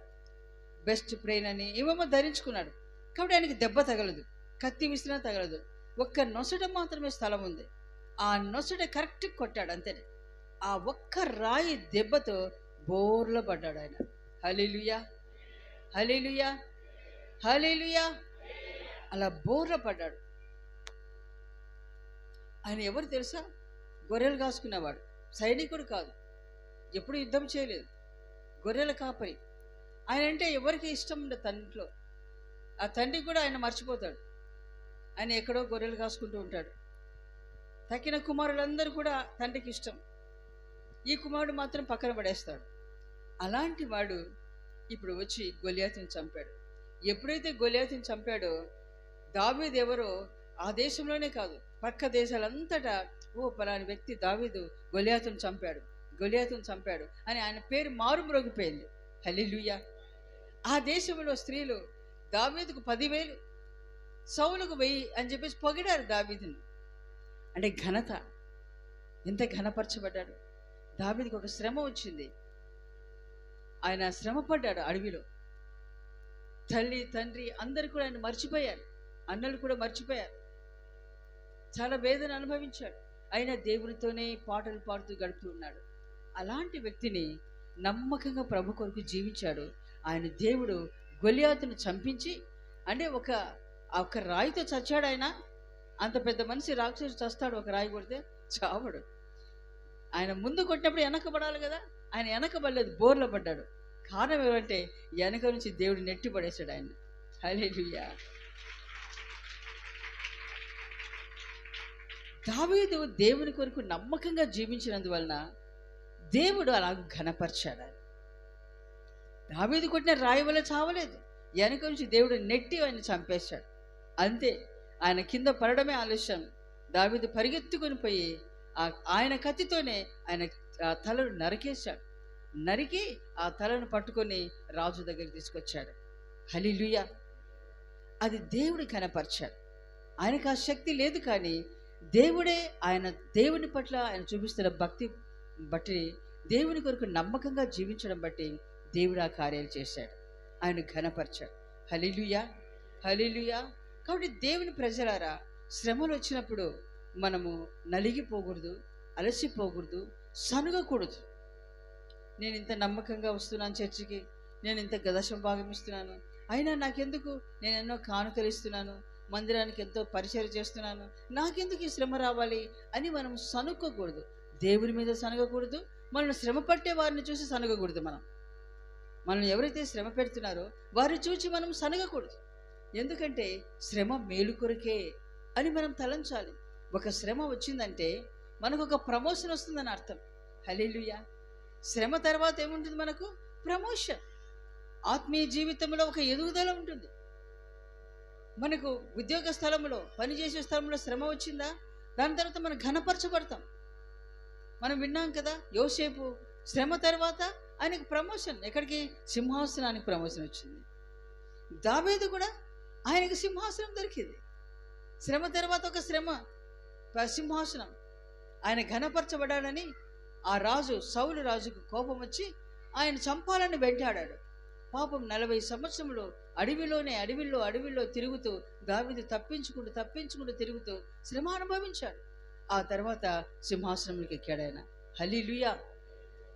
బెస్ట్ బ్రెయిన్ అని ఏమేమో ధరించుకున్నాడు. కాబట్టి ఆయనకి దెబ్బ తగలదు, కత్తి విసిరినా తగలదు. ఒక్క నొసట మాత్రమే స్థలం ఉంది. ఆ నొసట కరెక్ట్ కొట్టాడు అంతే. ఆ ఒక్క రాయి దెబ్బతో బోర్లో పడ్డాడు ఆయన. హల్లెలూయా, హల్లెలూయా, హల్లెలూయా. అలా బోర్లో పడ్డాడు. ఆయన ఎవరు తెలుసా? గొర్రెలు కాసుకునేవాడు, సైనికుడు కాదు, ఎప్పుడు యుద్ధం చేయలేదు, గొర్రెల కాపరి. ఆయన అంటే ఎవరికి ఇష్టం ఉండదు తండ్రిలో. ఆ తండ్రి కూడా ఆయన మర్చిపోతాడు. ఆయన ఎక్కడో గొర్రెలు కాసుకుంటూ ఉంటాడు. తక్కిన కుమారులందరూ కూడా తండ్రికి ఇష్టం, ఈ కుమారుడు మాత్రం పక్కన పడేస్తాడు. అలాంటి వాడు ఇప్పుడు వచ్చి గొలియాతుని చంపాడు. ఎప్పుడైతే గొలియాతుని చంపాడో దావీదు ఎవరో ఆ దేశంలోనే కాదు పక్క దేశాలంతటా, ఓ పలాని వ్యక్తి దావీదు గొలియాతుని చంపాడు అని ఆయన పేరు మారుమ్రోగిపోయింది. హల్లెలూయా. ఆ దేశంలో స్త్రీలు దావీదుకు 10,000, సౌలుకు 1000 అని చెప్పేసి పొగిడారు దావీదుని. అంటే ఘనత, ఎంత ఘనపరచబడ్డాడు. దావీదుకు ఒక శ్రమ వచ్చింది, ఆయన శ్రమ పడ్డాడు అడవిలో. తల్లి తండ్రి అందరు కూడా ఆయన మర్చిపోయారు, అన్నలు కూడా మర్చిపోయారు, చాలా వేదన అనుభవించాడు. అయినా దేవునితోనే పాటలు పాడుతూ గడుపుతూ ఉన్నాడు. అలాంటి వ్యక్తిని నమ్మకంగా ప్రభు కొరకు జీవించాడు. ఆయన దేవుడు గొలియాతును చంపించి, అంటే ఒక రాయితో చచ్చాడు ఆయన. అంత పెద్ద మనిషి రాక్షసుడు చస్తాడు ఒక రాయి కొడితే? చావడు. ఆయన ముందు కొట్టినప్పుడు వెనకబడాలి కదా, ఆయన వెనకబడలేదు, బోర్లో పడ్డాడు. కారణం ఏమంటే వెనక నుంచి దేవుడు నెట్టి పడేశాడు ఆయన. హల్లెలూయా. దావీదు దేవుని కొరకు నమ్మకంగా జీవించినందువలన దేవుడు అలా ఘనపరిచాడు. ఆయన దావీదు కొట్టిన రాయి వల్ల చావలేదు, వెనక నుంచి దేవుడు నెట్టి ఆయన చంపేశాడు అంతే. ఆయన కింద పడడమే ఆలస్యం. దావీదు పరిగెత్తుకొని పోయి ఆయన కత్తితోనే ఆయన తలను నరికేశాడు. నరికి ఆ తలను పట్టుకొని రాజు దగ్గరికి తీసుకొచ్చాడు. హల్లెలూయా. అది దేవుడు కనపరిచాడు. ఆయనకు ఆ శక్తి లేదు, కానీ దేవుడే దేవుని పట్ల ఆయన చూపిస్తున్న భక్తి బట్టి, దేవుని కొరకు నమ్మకంగా జీవించడం బట్టి దేవుడు ఆ కార్యాలు చేశాడు, ఆయన ఘనపరిచాడు. హల్లెలూయా, హల్లెలూయా. కాబట్టి దేవుని ప్రజలారా, శ్రమలు వచ్చినప్పుడు మనము నలిగిపోకూడదు, అలసిపోకూడదు, సనుగకూడదు. నేను ఇంత నమ్మకంగా వస్తున్నాను చర్చికి, నేను ఇంత దశమ భాగం ఇస్తున్నాను, అయినా నాకెందుకు, నేను ఎన్నో కానుకలు ఇస్తున్నాను, మందిరానికి ఎంతో పరిచయం చేస్తున్నాను, నాకెందుకు ఈ శ్రమ రావాలి అని మనం సనుక్కోకూడదు. దేవుని మీద సనగకూడదు, మనల్ని శ్రమ పట్టే వారిని చూసి సనగకూడదు. మనల్ని ఎవరైతే శ్రమ పెడుతున్నారో వారిని చూసి మనం సనగకూడదు. ఎందుకంటే శ్రమ మేలు కొరకే అని మనం తలంచాలి. ఒక శ్రమ వచ్చిందంటే మనకు ఒక ప్రమోషన్ వస్తుందని అర్థం. హల్లెలూయా. శ్రమ తర్వాత ఏముంటుంది? మనకు ప్రమోషన్. ఆత్మీయ జీవితంలో ఒక ఎదుగుదల ఉంటుంది. మనకు ఉద్యోగ స్థలంలో, పనిచేసే స్థలంలో శ్రమ వచ్చిందా, దాని తర్వాత మనం ఘనపరచబడతాం. మనం విన్నాం కదా, యోసేపు శ్రమ తర్వాత ఆయనకు ప్రమోషన్. ఎక్కడికి? సింహాసనానికి ప్రమోషన్ వచ్చింది. దావీదు కూడా ఆయనకు సింహాసనం దొరికింది. శ్రమ తర్వాత ఒక శ్రమ, సింహాసనం. ఆయన ఘనపరచబడాలని ఆ రాజు, సౌలు రాజుకు కోపం వచ్చి ఆయన చంపాలని వెంటాడాడు. పాపం 40 సంవత్సరములు అడవిలో తిరుగుతూ దావీదు తప్పించుకుంటూ తిరుగుతూ శ్రమ అనుభవించాడు. ఆ తర్వాత సింహాసనంలోకి ఎక్కాడు ఆయన. హల్లెలూయా,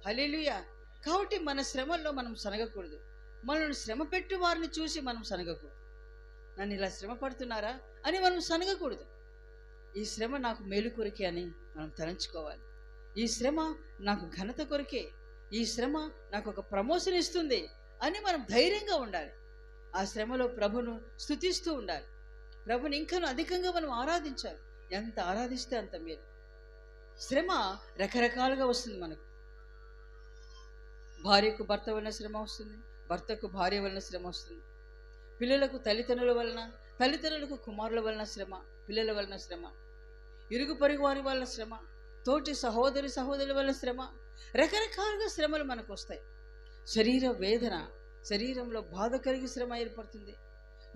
హల్లెలూయా. కాబట్టి మన శ్రమల్లో మనం సనగకూడదు. మనల్ని శ్రమ పెట్టు వారిని చూసి మనం సనగకూడదు. నన్ను ఇలా శ్రమ పడుతున్నారా అని మనం సనగకూడదు. ఈ శ్రమ నాకు మేలు కొరికే అని మనం తలంచుకోవాలి. ఈ శ్రమ నాకు ఘనత కొరికే, ఈ శ్రమ నాకు ఒక ప్రమోషన్ ఇస్తుంది అని మనం ధైర్యంగా ఉండాలి. ఆ శ్రమలో ప్రభును స్తుతిస్తూ ఉండాలి. ప్రభుని ఇంకా అధికంగా మనం ఆరాధించాలి. ఎంత ఆరాధిస్తే అంత మేలు. శ్రమ రకరకాలుగా వస్తుంది. మనకు భార్యకు భర్త వలన శ్రమ వస్తుంది, భర్తకు భార్య వలన శ్రమ వస్తుంది, పిల్లలకు తల్లిదండ్రుల వలన, తల్లిదండ్రులకు కుమారుల వలన శ్రమ, పిల్లల వలన శ్రమ, ఇరుగు పొరుగు వారి వలన శ్రమ, తోటి సహోదరుల వలన శ్రమ. రకరకాలుగా శ్రమలు మనకు వస్తాయి. శరీర వేదన, శరీరంలో బాధ కలిగి శ్రమ ఏర్పడుతుంది.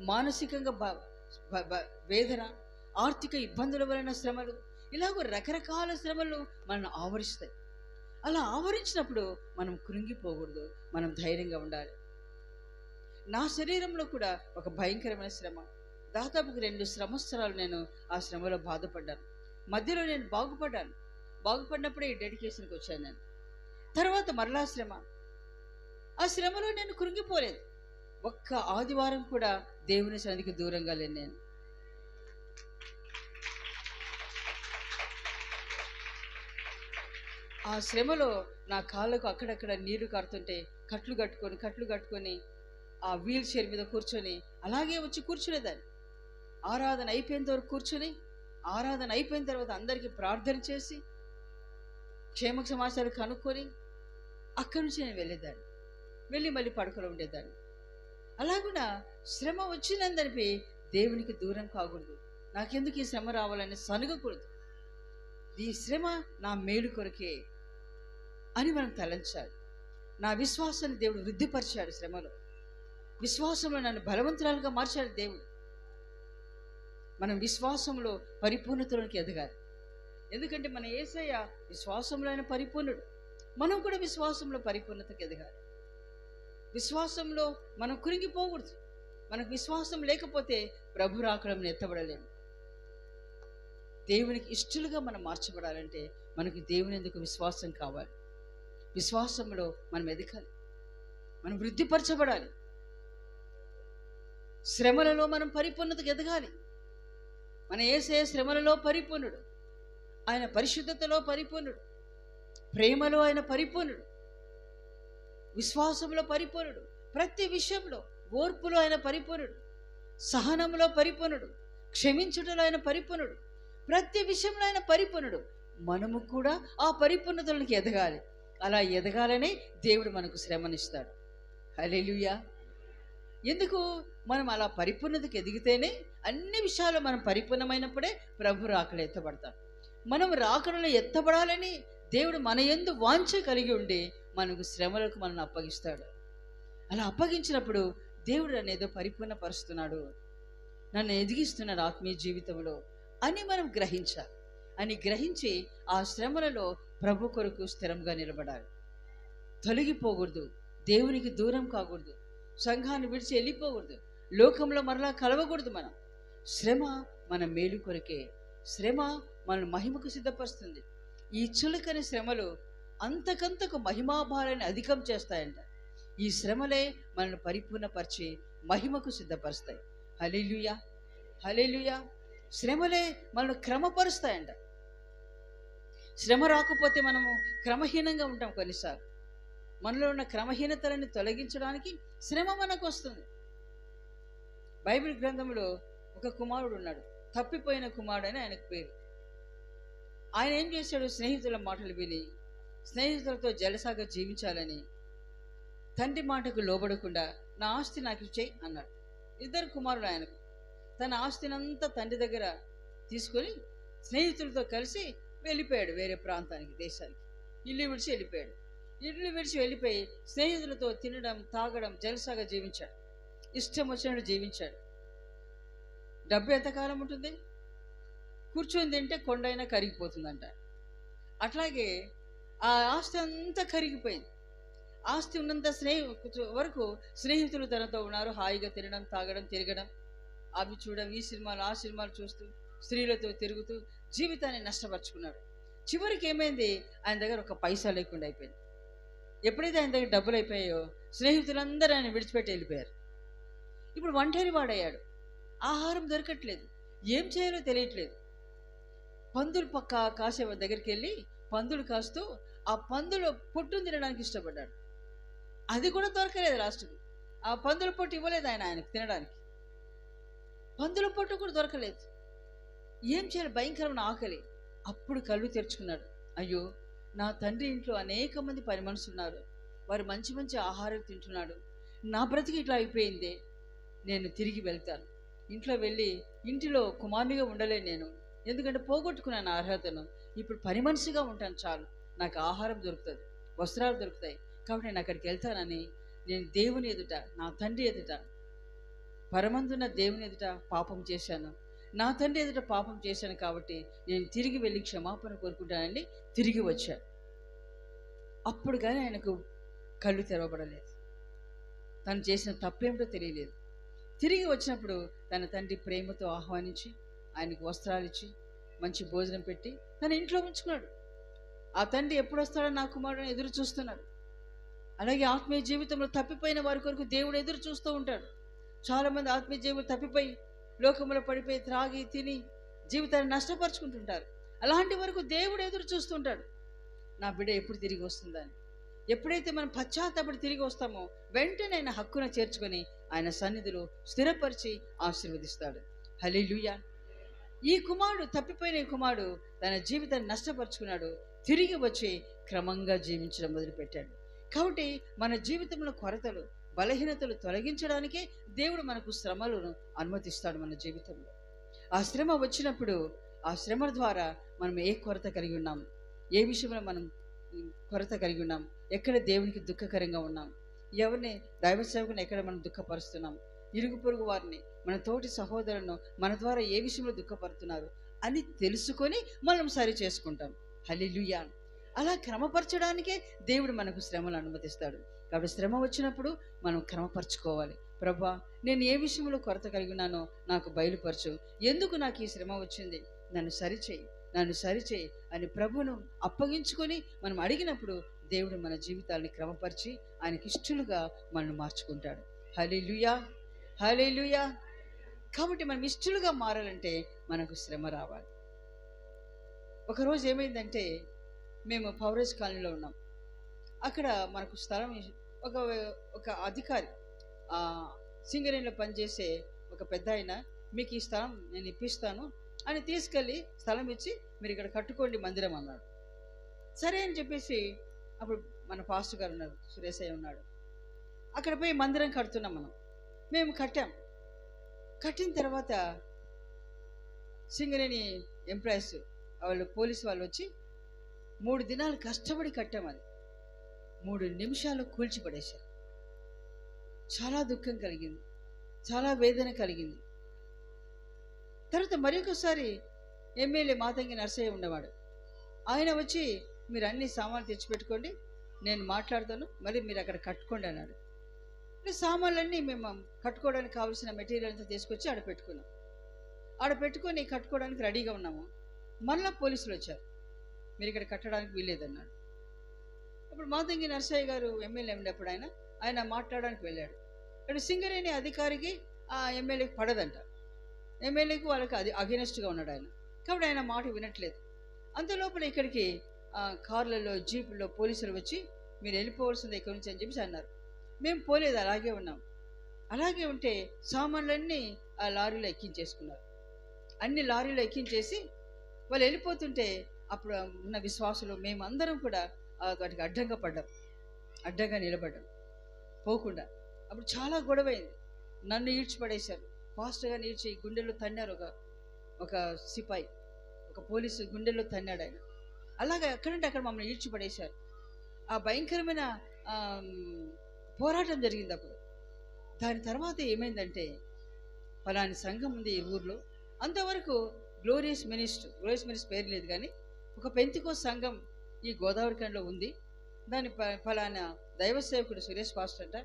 మానసికంగా వేదన, ఆర్థిక ఇబ్బందుల వలన శ్రమలు, ఇలాగ రకరకాల శ్రమలు మనల్ని ఆవరిస్తాయి. అలా ఆవరించినప్పుడు మనం కృంగిపోకూడదు, మనం ధైర్యంగా ఉండాలి. నా శరీరంలో కూడా ఒక భయంకరమైన శ్రమ, దాదాపుకు 2 సంవత్సరాలు నేను ఆ శ్రమలో బాధపడ్డాను. మధ్యలో నేను బాగుపడినప్పుడే ఈ డెడికేషన్కి వచ్చాను నేను. తర్వాత మరలా శ్రమ. ఆ శ్రమలో నేను కృంగిపోలేదు. ఒక్క ఆదివారం కూడా దేవుని సన్నిధికి దూరంగా లేను నేను. ఆ శ్రమలో నా కాళ్ళకు అక్కడక్కడ నీళ్లు కారుతుంటే కట్లు కట్టుకొని ఆ వీల్ చైర్ మీద కూర్చొని అలాగే వచ్చి కూర్చునేదాన్ని. ఆరాధన అయిపోయేంత వరకు కూర్చొని, ఆరాధన అయిపోయిన తర్వాత అందరికీ ప్రార్థన చేసి క్షేమ సమాచారం కనుక్కొని అక్కడి నుంచి నేను వెళ్ళి మళ్ళీ పడుకొని ఉండేదాన్ని. అలాగునా శ్రమ వచ్చినందనిపి దేవునికి దూరం కాకూడదు. నాకెందుకు ఈ శ్రమ రావాలని సనగకూడదు. ఈ శ్రమ నా మేలు కొరకే అని మనం తలంచాలి. నా విశ్వాసాన్ని దేవుడు వృద్ధిపరిచాడు. శ్రమలో విశ్వాసంలో నన్ను బలవంతురాలుగా మార్చాడు దేవుడు. మనం విశ్వాసంలో పరిపూర్ణతలోకి ఎదగాలి. ఎందుకంటే మన యేసయ్య విశ్వాసంలో ఆయన పరిపూర్ణుడు. మనం కూడా విశ్వాసంలో పరిపూర్ణతకు ఎదగాలి. విశ్వాసంలో మనం కురింగిపోకూడదు. మనకు విశ్వాసం లేకపోతే ప్రభు రాకడని ఎత్తబడలేము. దేవునికి ఇష్టలుగా మనం మార్చబడాలంటే మనకు దేవుని ఎందుకు విశ్వాసం కావాలి. విశ్వాసంలో మనం ఎదగాలి, మనం వృద్ధిపరచబడాలి. శ్రమలలో మనం పరిపూర్ణతకు ఎదగాలి. మన యేసయ్య శ్రమలలో పరిపూర్ణుడు, ఆయన పరిశుద్ధతలో పరిపూర్ణుడు, ప్రేమలో ఆయన పరిపూర్ణుడు, విశ్వాసంలో పరిపూర్ణుడు, ప్రతి విషయంలో ఓర్పులో ఆయన పరిపూర్ణుడు, సహనంలో పరిపూర్ణుడు, క్షమించుటలో ఆయన పరిపూర్ణుడు, ప్రతి విషయంలో ఆయన పరిపూర్ణుడు. మనము కూడా ఆ పరిపూర్ణతలోకి ఎదగాలి. అలా ఎదగాలని దేవుడు మనకు శ్రమనిస్తాడు. హల్లెలూయా. ఎందుకు? మనం అలా పరిపూర్ణతకి ఎదిగితేనే అన్ని విషయాలు మనం పరిపూర్ణమైనప్పుడే ప్రభు రాకడ ఎత్తబడతాం. మనం రాకడలో ఎత్తబడాలని దేవుడు మన యందు వాంఛ కలిగి ఉండి మనకు శ్రమలకు మనల్ని అప్పగిస్తాడు. అలా అప్పగించినప్పుడు దేవుడు అనేదో పరిపూర్ణపరుస్తున్నాడు, నన్ను ఎదిగిస్తున్నాడు ఆత్మీయ జీవితంలో అని మనం గ్రహించాలి. అని గ్రహించి ఆ శ్రమలలో ప్రభు కొరకు స్థిరంగా నిలబడాలి. తొలగిపోకూడదు, దేవునికి దూరం కాకూడదు, సంఘాన్ని విడిచి వెళ్ళిపోకూడదు, లోకంలో మరలా కలవకూడదు. మనం శ్రమ మన మేలు కొరకే. శ్రమ మన మహిమకు సిద్ధపరుస్తుంది. ఈ చులకని శ్రమలు అంతకంతకు మహిమాభారాన్ని అధికం చేస్తాయంట. ఈ శ్రమలే మనల్ని పరిపూర్ణపరిచి మహిమకు సిద్ధపరుస్తాయి. హల్లెలూయా. హల్లెలూయా. శ్రమలే మనల్ని క్రమపరుస్తాయంట. శ్రమ రాకపోతే మనము క్రమహీనంగా ఉంటాం. కొన్నిసార్లు మనలో ఉన్న క్రమహీనతలను తొలగించడానికి శ్రమ మనకు వస్తుంది. బైబిల్ గ్రంథంలో ఒక కుమారుడు ఉన్నాడు, తప్పిపోయిన కుమారుడు అని ఆయనకు పేరు. ఆయన ఏం చేశాడు? స్నేహితుల మాటలు విని స్నేహితులతో జలసాగా జీవించాలని తండ్రి మాటకు లోబడకుండా నా ఆస్తి నాకు ఇచ్చేయి అన్నాడు. ఇద్దరు కుమారుడు ఆయనకు. తన ఆస్తినంతా తండ్రి దగ్గర తీసుకొని స్నేహితులతో కలిసి వెళ్ళిపోయాడు వేరే ప్రాంతానికి, దేశానికి. ఇల్లు విడిచి వెళ్ళిపోయాడు. ఇల్లు విడిచి వెళ్ళిపోయి స్నేహితులతో తినడం, తాగడం, జలసాగా జీవించాడు. ఇష్టం వచ్చినట్టు జీవించాడు. డబ్బు ఎంతకాలం ఉంటుంది? కూర్చొని తింటే కొండైనా కరిగిపోతుందంట. అట్లాగే ఆ ఆస్తి అంతా కరిగిపోయింది. ఆస్తి ఉన్నంత వరకు స్నేహితులు తనతో ఉన్నారు, హాయిగా తినడం, తాగడం, తిరగడం, అవి చూడడం, ఈ సినిమాలు ఆ సినిమాలు చూస్తూ స్త్రీలతో తిరుగుతూ జీవితాన్ని నష్టపరుచుకున్నాడు. చివరికి ఏమైంది? ఆయన దగ్గర ఒక పైసా లేకుండా అయిపోయింది. ఎప్పుడైతే ఆయన దగ్గర డబ్బులు అయిపోయాయో స్నేహితులందరూ ఆయన విడిచిపెట్టి వెళ్ళిపోయారు. ఇప్పుడు ఒంటరి వాడయ్యాడు. ఆహారం దొరకట్లేదు, ఏం చేయాలో తెలియట్లేదు. పందులు కాసే దగ్గరికి వెళ్ళి పందులు కాస్తూ ఆ పందుల పొట్టును తినడానికి ఇష్టపడ్డాడు. అది కూడా దొరకలేదు. లాస్ట్కి ఆ పందుల పొట్టు ఇవ్వలేదు ఆయనకు తినడానికి. పందుల పొట్టు కూడా దొరకలేదు. ఏం చేయాలి? భయంకరమైన ఆకలి. అప్పుడు కళ్ళు తెరుచుకున్నాడు. అయ్యో, నా తండ్రి ఇంట్లో అనేక మంది పని మనుషులు ఉన్నారు, వారు మంచి మంచి ఆహారం తింటున్నాడు, నా బ్రతికి ఇట్లా అయిపోయిందే, నేను తిరిగి వెళ్తాను. ఇంట్లో వెళ్ళి ఇంటిలో కుమారునిగా ఉండలేను నేను, ఎందుకంటే పోగొట్టుకున్నాను అర్హతను. ఇప్పుడు పని మనిషిగా ఉంటాను చాలు, నాకు ఆహారం దొరుకుతుంది, వస్త్రాలు దొరుకుతాయి, కాబట్టి నేను అక్కడికి వెళ్తానని నేను దేవుని ఎదుట, నా తండ్రి ఎదుట, పరమందున్న దేవుని ఎదుట పాపం చేశాను, నా తండ్రి ఎదుట పాపం చేశాను, కాబట్టి నేను తిరిగి వెళ్ళి క్షమాపణ కోరుకుంటానని తిరిగి వచ్చాను. అప్పుడు కానీ ఆయనకు కళ్ళు తెరవబడలేదు. తను చేసిన తప్పేమిటో తెలియలేదు. తిరిగి వచ్చినప్పుడు తన తండ్రి ప్రేమతో ఆహ్వానించి ఆయనకు వస్త్రాలు ఇచ్చి మంచి భోజనం పెట్టి తన ఇంట్లో ఉంచుకున్నాడు. ఆ తండ్రి ఎప్పుడు వస్తాడో నా కుమారుడు ఎదురు చూస్తున్నాడు. అలాగే ఆత్మీయ జీవితంలో తప్పిపోయిన వారి కొరకు దేవుడు ఎదురు చూస్తూ ఉంటాడు. చాలామంది ఆత్మీయ జీవితం తప్పిపోయి లోకంలో పడిపోయి త్రాగి తిని జీవితాన్ని నష్టపరుచుకుంటుంటారు. అలాంటి వరకు దేవుడు ఎదురు చూస్తుంటాడు, నా బిడ్డ ఎప్పుడు తిరిగి వస్తుందని. ఎప్పుడైతే మనం పశ్చాత్తాపడి తిరిగి వస్తామో వెంటనే ఆయన హక్కున చేర్చుకొని ఆయన సన్నిధిలో స్థిరపరిచి ఆశీర్వదిస్తాడు. హల్లెలూయా. ఈ కుమారుడు, తప్పిపోయిన కుమారుడు తన జీవితాన్ని నష్టపరుచుకున్నాడు, తిరిగి వచ్చి క్రమంగా జీవించడం మొదలుపెట్టాడు. కాబట్టి మన జీవితంలో కొరతలు, బలహీనతలు తొలగించడానికే దేవుడు మనకు శ్రమలను అనుమతిస్తాడు మన జీవితంలో. ఆ శ్రమ వచ్చినప్పుడు ఆ శ్రమ ద్వారా మనం ఏ కొరత కలిగి ఉన్నాం, ఏ విషయంలో మనం కొరత కలిగి ఉన్నాం, ఎక్కడ దేవునికి దుఃఖకరంగా ఉన్నాం, ఎవరిని దైవ సేవకుని ఎక్కడ మనం దుఃఖపరుస్తున్నాం, ఇరుగు పొరుగు వారిని, మన తోటి సహోదరులను మన ద్వారా ఏ విషయంలో దుఃఖపడుతున్నారు అని తెలుసుకొని మనం సరి చేసుకుంటాం. హల్లెలూయా. అలా క్రమపరచడానికే దేవుడు మనకు శ్రమలు అనుమతిస్తాడు. కాబట్టి శ్రమ వచ్చినప్పుడు మనం క్రమపరచుకోవాలి. ప్రభా, నేను ఏ విషయంలో కొరత కలిగి ఉన్నానో నాకు బయలుపరచు, ఎందుకు నాకు ఈ శ్రమ వచ్చింది, నన్ను సరిచేయి, నన్ను సరిచేయి అని ప్రభువును అప్పగించుకొని మనం అడిగినప్పుడు దేవుడు మన జీవితాన్ని క్రమపరిచి ఆయనకి ఇష్టలుగా మనల్ని మార్చుకుంటాడు. హల్లెలూయా, హల్లెలూయా. కాబట్టి మనం ఇష్టలుగా మారాలంటే మనకు శ్రమ రావాలి. ఒకరోజు ఏమైందంటే, మేము పౌరేజ్ కాలనీలో ఉన్నాం. అక్కడ మనకు స్థలం ఒక అధికారి, సింగరేణిలో పనిచేసే ఒక పెద్ద ఆయన, మీకు ఈ స్థలం నేను ఇప్పిస్తాను అని తీసుకెళ్ళి స్థలం ఇచ్చి మీరు ఇక్కడ కట్టుకోండి మందిరం అన్నాడు. సరే అని చెప్పేసి అప్పుడు మన పాస్టర్ గారు ఉన్నారు, సురేశయ్య ఉన్నాడు, అక్కడ పోయి మందిరం కడుతున్నాం. మేము కట్టాం. కట్టిన తర్వాత సింగరేణి ఎంప్లాయీస్ వాళ్ళు, పోలీసు వాళ్ళు వచ్చి 3 దినాలు కష్టపడి కట్టాం. అది 3 నిమిషాలు కూల్చిపడేశారు. చాలా దుఃఖం కలిగింది, చాలా వేదన కలిగింది. తర్వాత మరి ఒకసారి ఎమ్మెల్యే మాతంగి నర్సయ్య ఉండేవాడు, ఆయన వచ్చి మీరు అన్ని సామాన్లు తెచ్చిపెట్టుకోండి, నేను మాట్లాడతాను, మరి మీరు అక్కడ కట్టుకోండి అన్నాడు. సామాన్లన్నీ మేము కట్టుకోవడానికి కావాల్సిన మెటీరియల్ అంతా తీసుకొచ్చి ఆడ పెట్టుకున్నాం. ఆడ పెట్టుకొని కట్టుకోవడానికి రెడీగా ఉన్నాము. మళ్ళీ పోలీసులు వచ్చారు, మీరు ఇక్కడ కట్టడానికి వీల్లేదన్నాడు. అప్పుడు మాతంగి నర్సయ్య గారు ఎమ్మెల్యే ఉండేప్పుడు ఆయన మాట్లాడడానికి వెళ్ళాడు. అక్కడ సింగరేణి అధికారికి ఆ ఎమ్మెల్యేకి పడదంట. ఎమ్మెల్యేకి వాళ్ళకి అది అగెనెస్ట్గా ఉన్నాడు ఆయన. కాబట్టి ఆయన మాట వినట్లేదు. అంత లోపల ఇక్కడికి కార్లలో జీపుల్లో పోలీసులు వచ్చి మీరు వెళ్ళిపోవాల్సింది ఇక్కడి నుంచి అని చెప్పేసి అన్నారు. మేము పోలేదు, అలాగే ఉన్నాం. అలాగే ఉంటే సామాన్లన్నీ ఆ లారీలో ఎక్కించేసుకున్నారు. అన్ని లారీలో ఎక్కించేసి వాళ్ళు వెళ్ళిపోతుంటే అప్పుడు ఉన్న విశ్వాసులు మేమందరం కూడా వాటికి అడ్డంగా పడ్డాం, అడ్డంగా నిలబడ్డాం పోకుండా. అప్పుడు చాలా గొడవైంది. నన్ను ఈడ్చిపడేశారు, ఫాస్ట్గా ఈడ్చి గుండెల్లో తన్నారు. ఒక సిపాయి, ఒక పోలీసు గుండెల్లో తన్నాడు ఆయన. అలాగే ఎక్కడంటే అక్కడ మమ్మల్ని ఈడ్చిపడేశారు. ఆ భయంకరమైన పోరాటం జరిగింది అప్పుడు. దాని తర్వాత ఏమైందంటే ఫలాని సంఘం ఉంది ఈ ఊర్లో. అంతవరకు గ్లోరియస్ మినిస్టర్ పేరు లేదు, కానీ ఒక పెంతికోస్తు సంఘం ఈ గోదావరి ఖండ్లో ఉంది. దాని ఫలానా దైవ సేవకుడు సురేష్ పాస్టర్ అంట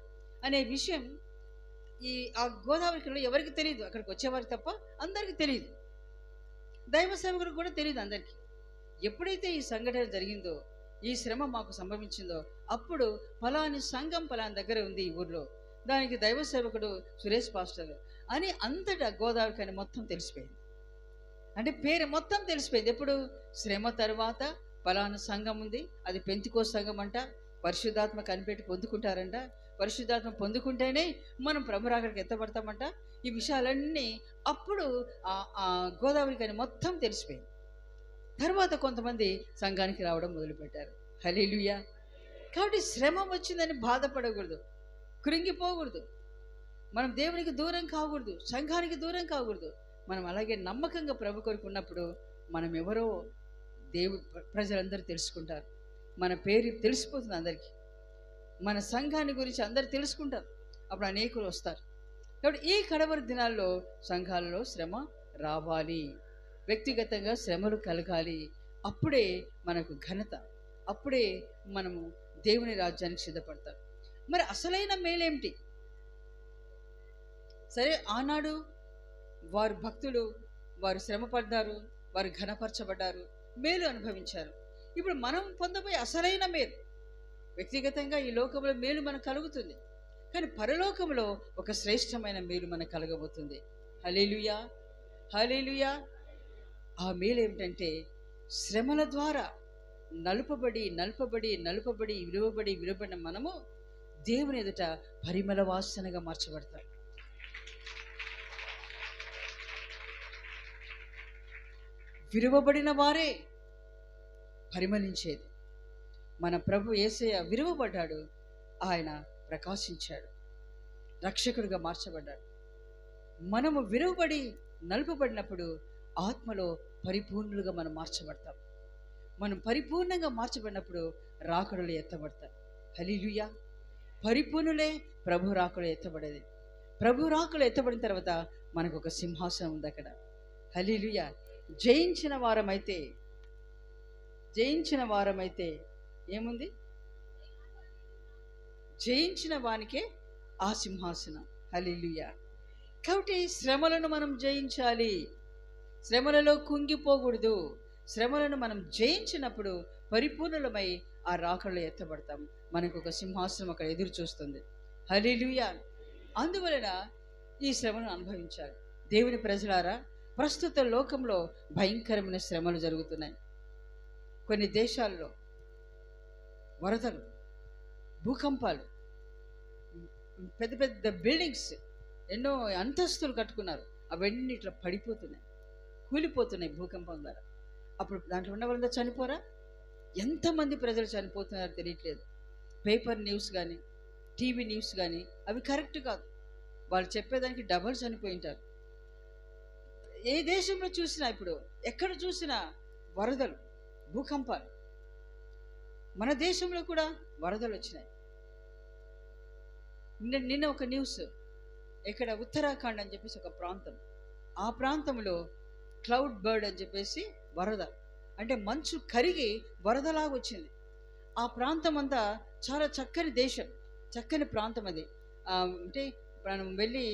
అనే విషయం ఆ గోదావరి ఖండ్లో ఎవరికి తెలియదు, అక్కడికి వచ్చేవారికి తప్ప అందరికీ తెలియదు. దైవ సేవకుడికి కూడా తెలియదు అందరికీ. ఎప్పుడైతే ఈ సంఘటన జరిగిందో, ఈ శ్రమ మాకు సంభవించిందో, అప్పుడు ఫలాని సంఘం ఫలాని దగ్గర ఉంది ఈ ఊర్లో, దానికి దైవ సేవకుడు సురేష్ పాస్టర్ అని అంతటా గోదావరి ఖండ్ మొత్తం తెలిసిపోయింది. అంటే పేరు మొత్తం తెలిసిపోయింది. ఎప్పుడు? శ్రమ తర్వాత ఫలానా సంఘం ఉంది, అది పెంతికోస్తు సంఘం అంట, పరిశుద్ధాత్మ కనిపెట్టి పొందుకుంటారంట, పరిశుద్ధాత్మ పొందుకుంటేనే మనం ప్రభురాగడికి ఎత్తబడతామంట. ఈ విషయాలన్నీ అప్పుడు ఆ గోదావరి ఖండ్ మొత్తం తెలిసిపోయింది. తర్వాత కొంతమంది సంఘానికి రావడం మొదలుపెట్టారు. హల్లెలూయా. కాబట్టి శ్రమ వచ్చిందని బాధపడకూడదు, కృంగిపోకూడదు, మనం దేవునికి దూరం కాకూడదు, సంఘానికి దూరం కాకూడదు. మనం అలాగే నమ్మకంగా ప్రభు కొరకు ఉన్నప్పుడు మనం ఎవరో ప్రజలందరూ తెలుసుకుంటారు, మన పేరు తెలిసిపోతుంది అందరికీ, మన సంఘాన్ని గురించి అందరు తెలుసుకుంటారు, అప్పుడు అనేకులు వస్తారు. కాబట్టి ఈ కడవరి దినాల్లో సంఘాలలో శ్రమ రావాలి, వ్యక్తిగతంగా శ్రమలు కలగాలి. అప్పుడే మనకు ఘనత, అప్పుడే మనము దేవుని రాజ్యానికి సిద్ధపడతాం. మరి అసలైన మేలేమిటి? సరే, ఆనాడు వారు భక్తులు, వారు శ్రమ పడ్డారు, వారు ఘనపరచబడ్డారు, మేలు అనుభవించారు. ఇప్పుడు మనం పొందబోయే అసలైన మేలు, వ్యక్తిగతంగా ఈ లోకంలో మేలు మనకు కలుగుతుంది, కానీ పరలోకంలో ఒక శ్రేష్టమైన మేలు మనకు కలగబోతుంది. హల్లెలూయా, హల్లెలూయా. ఆ మేలు ఏమిటంటే శ్రమల ద్వారా నలుపబడి విలువబడిన మనము దేవుని ఎదుట పరిమళ వాసనగా మార్చబడతాం. విలువబడిన వారే పరిమళించేది. మన ప్రభు యేసయ్య విలువబడ్డాడు, ఆయన ప్రకాశించాడు, రక్షకుడిగా మార్చబడ్డాడు. మనము విలువబడి నలుపబడినప్పుడు ఆత్మలో పరిపూర్ణులుగా మనం మార్చబడతాం. మనం పరిపూర్ణంగా మార్చబడినప్పుడు రాకడలు ఎత్తబడతాం. హల్లెలూయా. పరిపూర్ణులే ప్రభు రాకడలు ఎత్తబడేది. ప్రభు రాకడలు ఎత్తబడిన తర్వాత మనకు ఒక సింహాసనం ఉంది అక్కడ. హల్లెలూయా. జయించిన వారమైతే ఏముంది? జయించిన వానికే ఆ సింహాసనం. హల్లెలూయా. కాబట్టి శ్రమలను మనం జయించాలి, శ్రమలలో కుంగిపోకూడదు. శ్రమలను మనం జయించినప్పుడు పరిపూర్ణులమై ఆ రాకడలో ఎత్తబడతాం. మనకు ఒక సింహాసనం అక్కడ ఎదురు చూస్తుంది. హల్లెలూయా. అందువలన ఈ శ్రమను అనుభవించాలి. దేవుని ప్రజలారా, ప్రస్తుత లోకంలో భయంకరమైన శ్రమలు జరుగుతున్నాయి. కొన్ని దేశాల్లో వరదలు, భూకంపాలు, పెద్ద పెద్ద బిల్డింగ్స్, ఎన్నో అంతస్తులు కట్టుకున్నారు, అవన్నీ ఇట్లా పడిపోతున్నాయి, కూలిపోతున్నాయి భూకంపం ద్వారా. అప్పుడు దాంట్లో ఉన్న వాళ్ళంతా చనిపోరా? ఎంతమంది ప్రజలు చనిపోతున్నారో తెలియట్లేదు. పేపర్ న్యూస్ కానీ టీవీ న్యూస్ కానీ అవి కరెక్ట్ కాదు. వాళ్ళు చెప్పేదానికి డబల్ చనిపోయి ఉంటారు. ఏ దేశంలో చూసినా, ఇప్పుడు ఎక్కడ చూసినా వరదలు, భూకంపాలు. మన దేశంలో కూడా వరదలు వచ్చినాయి. నిన్న ఒక న్యూస్, ఇక్కడ ఉత్తరాఖండ్ అని చెప్పేసి ఒక ప్రాంతం, ఆ ప్రాంతంలో క్లౌడ్ బర్డ్ అని చెప్పేసి వరద, అంటే మంచు కరిగి వరదలాగా వచ్చింది. ఆ ప్రాంతం అంతా చాలా చక్కని దేశం, చక్కని ప్రాంతం అది. అంటే మనం వెళ్ళి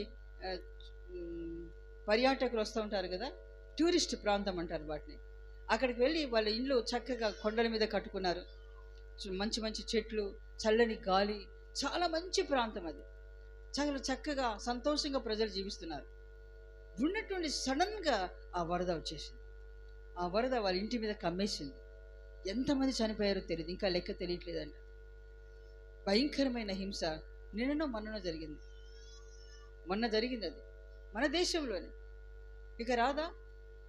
పర్యాటకులు వస్తూ ఉంటారు కదా, టూరిస్ట్ ప్రాంతం అంటారు వాటిని. అక్కడికి వెళ్ళి వాళ్ళ ఇల్లు చక్కగా కొండల మీద కట్టుకున్నారు, మంచి మంచి చెట్లు, చల్లని గాలి, చాలా మంచి ప్రాంతం అది. చాలా చక్కగా సంతోషంగా ప్రజలు జీవిస్తున్నారు. ఉన్నటువంటి సడన్గా ఆ వరద వచ్చేసింది. ఆ వరద వాళ్ళ ఇంటి మీద కమ్మేసింది. ఎంతమంది చనిపోయారో తెలియదు, ఇంకా లెక్క తెలియట్లేదంట. భయంకరమైన హింస నిన్ననో మొన్ననో జరిగింది. మొన్న జరిగింది అది మన దేశంలోనే. ఇక రాదా?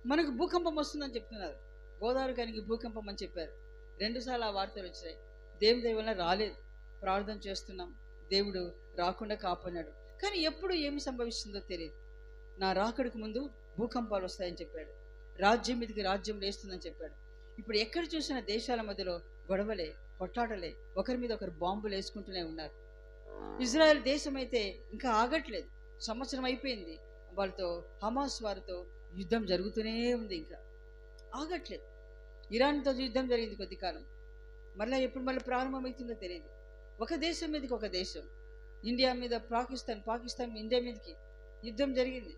మనకు భూకంపం వస్తుందని చెప్తున్నారు. గోదావరి గారికి భూకంపం అని చెప్పారు. 2 సార్లు ఆ వార్తలు వచ్చినాయి. దేవుని దయ వల్ల రాలేదు. ప్రార్థన చేస్తున్నాం, దేవుడు రాకుండా కాపాడాడు. కానీ ఎప్పుడు ఏమి సంభవిస్తుందో తెలియదు. నా రాకడికి ముందు భూకంపాలు వస్తాయని చెప్పాడు. రాజ్యం మీదకి రాజ్యం లేస్తుందని చెప్పాడు. ఇప్పుడు ఎక్కడ చూసినా దేశాల మధ్యలో గొడవలే, కొట్లాటలే, ఒకరి మీద ఒకరు బాంబులు వేసుకుంటూనే ఉన్నారు. ఇజ్రాయెల్ దేశం అయితే ఇంకా ఆగట్లేదు. సంవత్సరం అయిపోయింది, వాళ్ళతో హమాస్ వారితో యుద్ధం జరుగుతూనే ఉంది, ఇంకా ఆగట్లేదు. ఇరాన్తో యుద్ధం జరిగింది కొద్ది కాలం, మళ్ళీ ప్రారంభమవుతుందో తెలియదు. ఒక దేశం మీదకి ఒక దేశం, ఇండియా మీద పాకిస్తాన్ ఇండియా మీదకి యుద్ధం జరిగింది.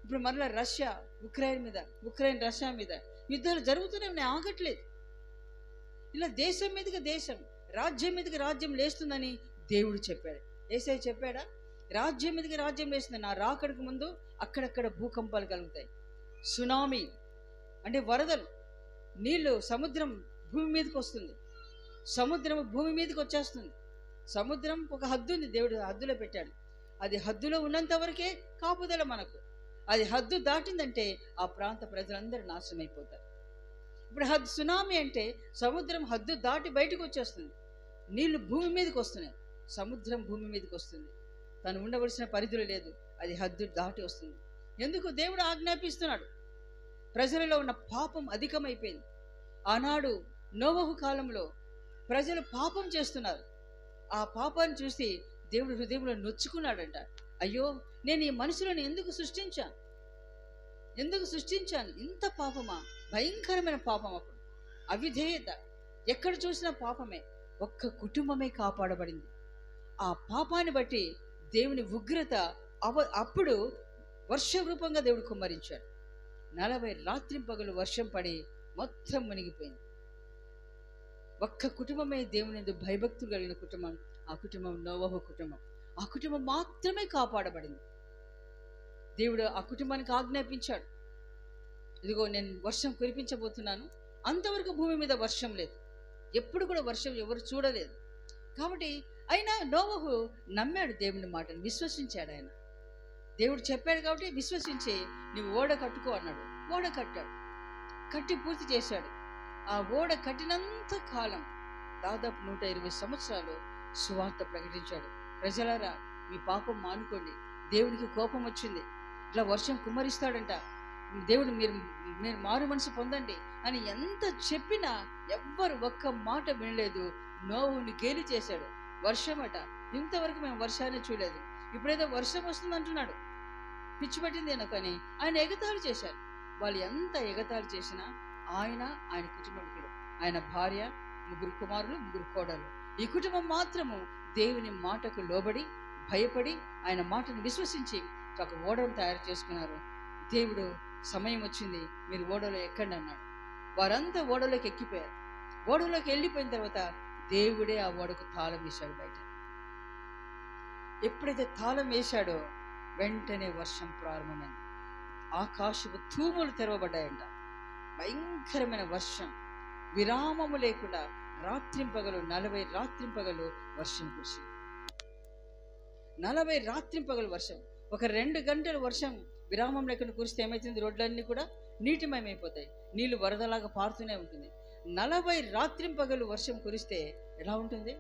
ఇప్పుడు మళ్ళీ రష్యా ఉక్రెయిన్ రష్యా మీద యుద్ధాలు జరుగుతూనే ఉన్నాయి, ఆగట్లేదు. ఇలా దేశం మీదకి దేశం, రాజ్యం మీదకి రాజ్యం లేస్తుందని దేవుడు చెప్పాడు. యేసయ్య చెప్పాడా? రాజ్యం మీదకి రాజ్యం లేస్తుంది. నా రాకడికి ముందు అక్కడక్కడ భూకంపాలు కలుగుతాయి. సునామీ అంటే వరదలు, నీళ్లు, సముద్రం భూమి మీదకి వస్తుంది. సముద్రం భూమి మీదకి వచ్చేస్తుంది. సముద్రం ఒక హద్దు ఉంది, దేవుడు హద్దులో పెట్టాడు. అది హద్దులో ఉన్నంత వరకే కాపుదల మనకు. అది హద్దు దాటిందంటే ఆ ప్రాంత ప్రజలందరూ నాశనం అయిపోతారు. ఇప్పుడు సునామీ అంటే సముద్రం హద్దు దాటి బయటకు వచ్చేస్తుంది. నీళ్లు భూమి మీదకి వస్తున్నాయి, సముద్రం భూమి మీదకి వస్తుంది. తను ఉండవలసిన పరిధిలో లేదు, అది హద్దు దాటి వస్తుంది. ఎందుకు? దేవుడు ఆజ్ఞాపిస్తున్నాడు. ప్రజలలో ఉన్న పాపం అధికమైపోయింది. ఆనాడు నోవహు కాలంలో ప్రజలు పాపం చేస్తున్నారు. ఆ పాపాన్ని చూసి దేవుడు హృదయంలో నొచ్చుకున్నాడంట. అయ్యో, నేను ఈ మనుషులను ఎందుకు సృష్టించాను? ఇంత పాపమా? భయంకరమైన పాపం. అప్పుడు అవిధేయత, ఎక్కడ చూసినా పాపమే. ఒక్క కుటుంబమే కాపాడబడింది. ఆ పాపాన్ని బట్టి దేవుని ఉగ్రత అప్పుడు వర్ష రూపంగా దేవుడు కుమ్మరించాడు. 40 రాత్రింపగలు వర్షం పడి మొత్తం మునిగిపోయింది. ఒక్క కుటుంబమే దేవుని యందు భయభక్తులు కలిగిన కుటుంబం. ఆ కుటుంబం నోవహు కుటుంబం. ఆ కుటుంబం మాత్రమే కాపాడబడింది. దేవుడు ఆ కుటుంబానికి ఆజ్ఞాపించాడు, ఇదిగో నేను వర్షం కురిపించబోతున్నాను. అంతవరకు భూమి మీద వర్షం లేదు, ఎప్పుడు కూడా వర్షం ఎవరు చూడలేదు. కాబట్టి అయినా నోవహు నమ్మాడు, దేవుని మాటను విశ్వసించాడు. ఆయన దేవుడు చెప్పాడు కాబట్టి విశ్వసించి నువ్వు ఓడ కట్టుకో అన్నాడు. ఓడ కట్టాడు, కట్టి పూర్తి చేశాడు. ఆ ఓడ కట్టినంత కాలం దాదాపు 120 సంవత్సరాలు సువార్త ప్రకటించాడు. ప్రజలారా, మీ పాపం మానుకోండి, దేవునికి కోపం వచ్చింది, ఇట్లా వర్షం కుమ్మరిస్తాడంట, దేవుడు మీరు మారు మనసు పొందండి అని ఎంత చెప్పినా ఎవ్వరు ఒక్క మాట వినలేదు. నోవహుని గేలి చేశాడు. వర్షం అట, ఇంతవరకు మేము వర్షాన్ని చూడలేదు, ఇప్పుడేదో వర్షం వస్తుంది అంటున్నాడు. పిచ్చి పట్టిందేనో. కానీ ఆయన ఎగతాళి చేశారు. వాళ్ళు ఎంత ఎగతాళి చేసినా ఆయన కుటుంబీకులు, ఆయన భార్య, 3 కుమారులు, 3 కోడలు, ఈ కుటుంబం మాత్రము దేవుని మాటకు లోబడి భయపడి ఆయన మాటను విశ్వసించి ఒక ఓడను తయారు చేసుకున్నారు. దేవుడు సమయం వచ్చింది, మీరు ఓడలో ఎక్కండి అన్నాడు. వారంతా ఓడలోకి ఎక్కిపోయారు. ఓడలోకి వెళ్ళిపోయిన తర్వాత దేవుడే ఆ ఓడకు తాళం వేశాడు. బయట ఎప్పుడైతే తాళం వేశాడో వెంటనే వర్షం ప్రారంభమైంది. ఆకాశపు తూములు తెరవబడ్డాయంట. భయంకరమైన వర్షం, విరామము లేకుండా రాత్రింపగలు 40 రాత్రింపగలు వర్షం కురిసింది. 40 రాత్రింపగలు వర్షం. ఒక 2 గంటలు వర్షం విరామం లేకుండా కురిస్తే ఏమవుతుంది? రోడ్లన్నీ కూడా నీటిమయమైపోతాయి, నీళ్లు వరదలాగా పారుతూనే ఉంటుంది. 40 రాత్రింపగలు వర్షం కురిస్తే ఎలా ఉంటుంది?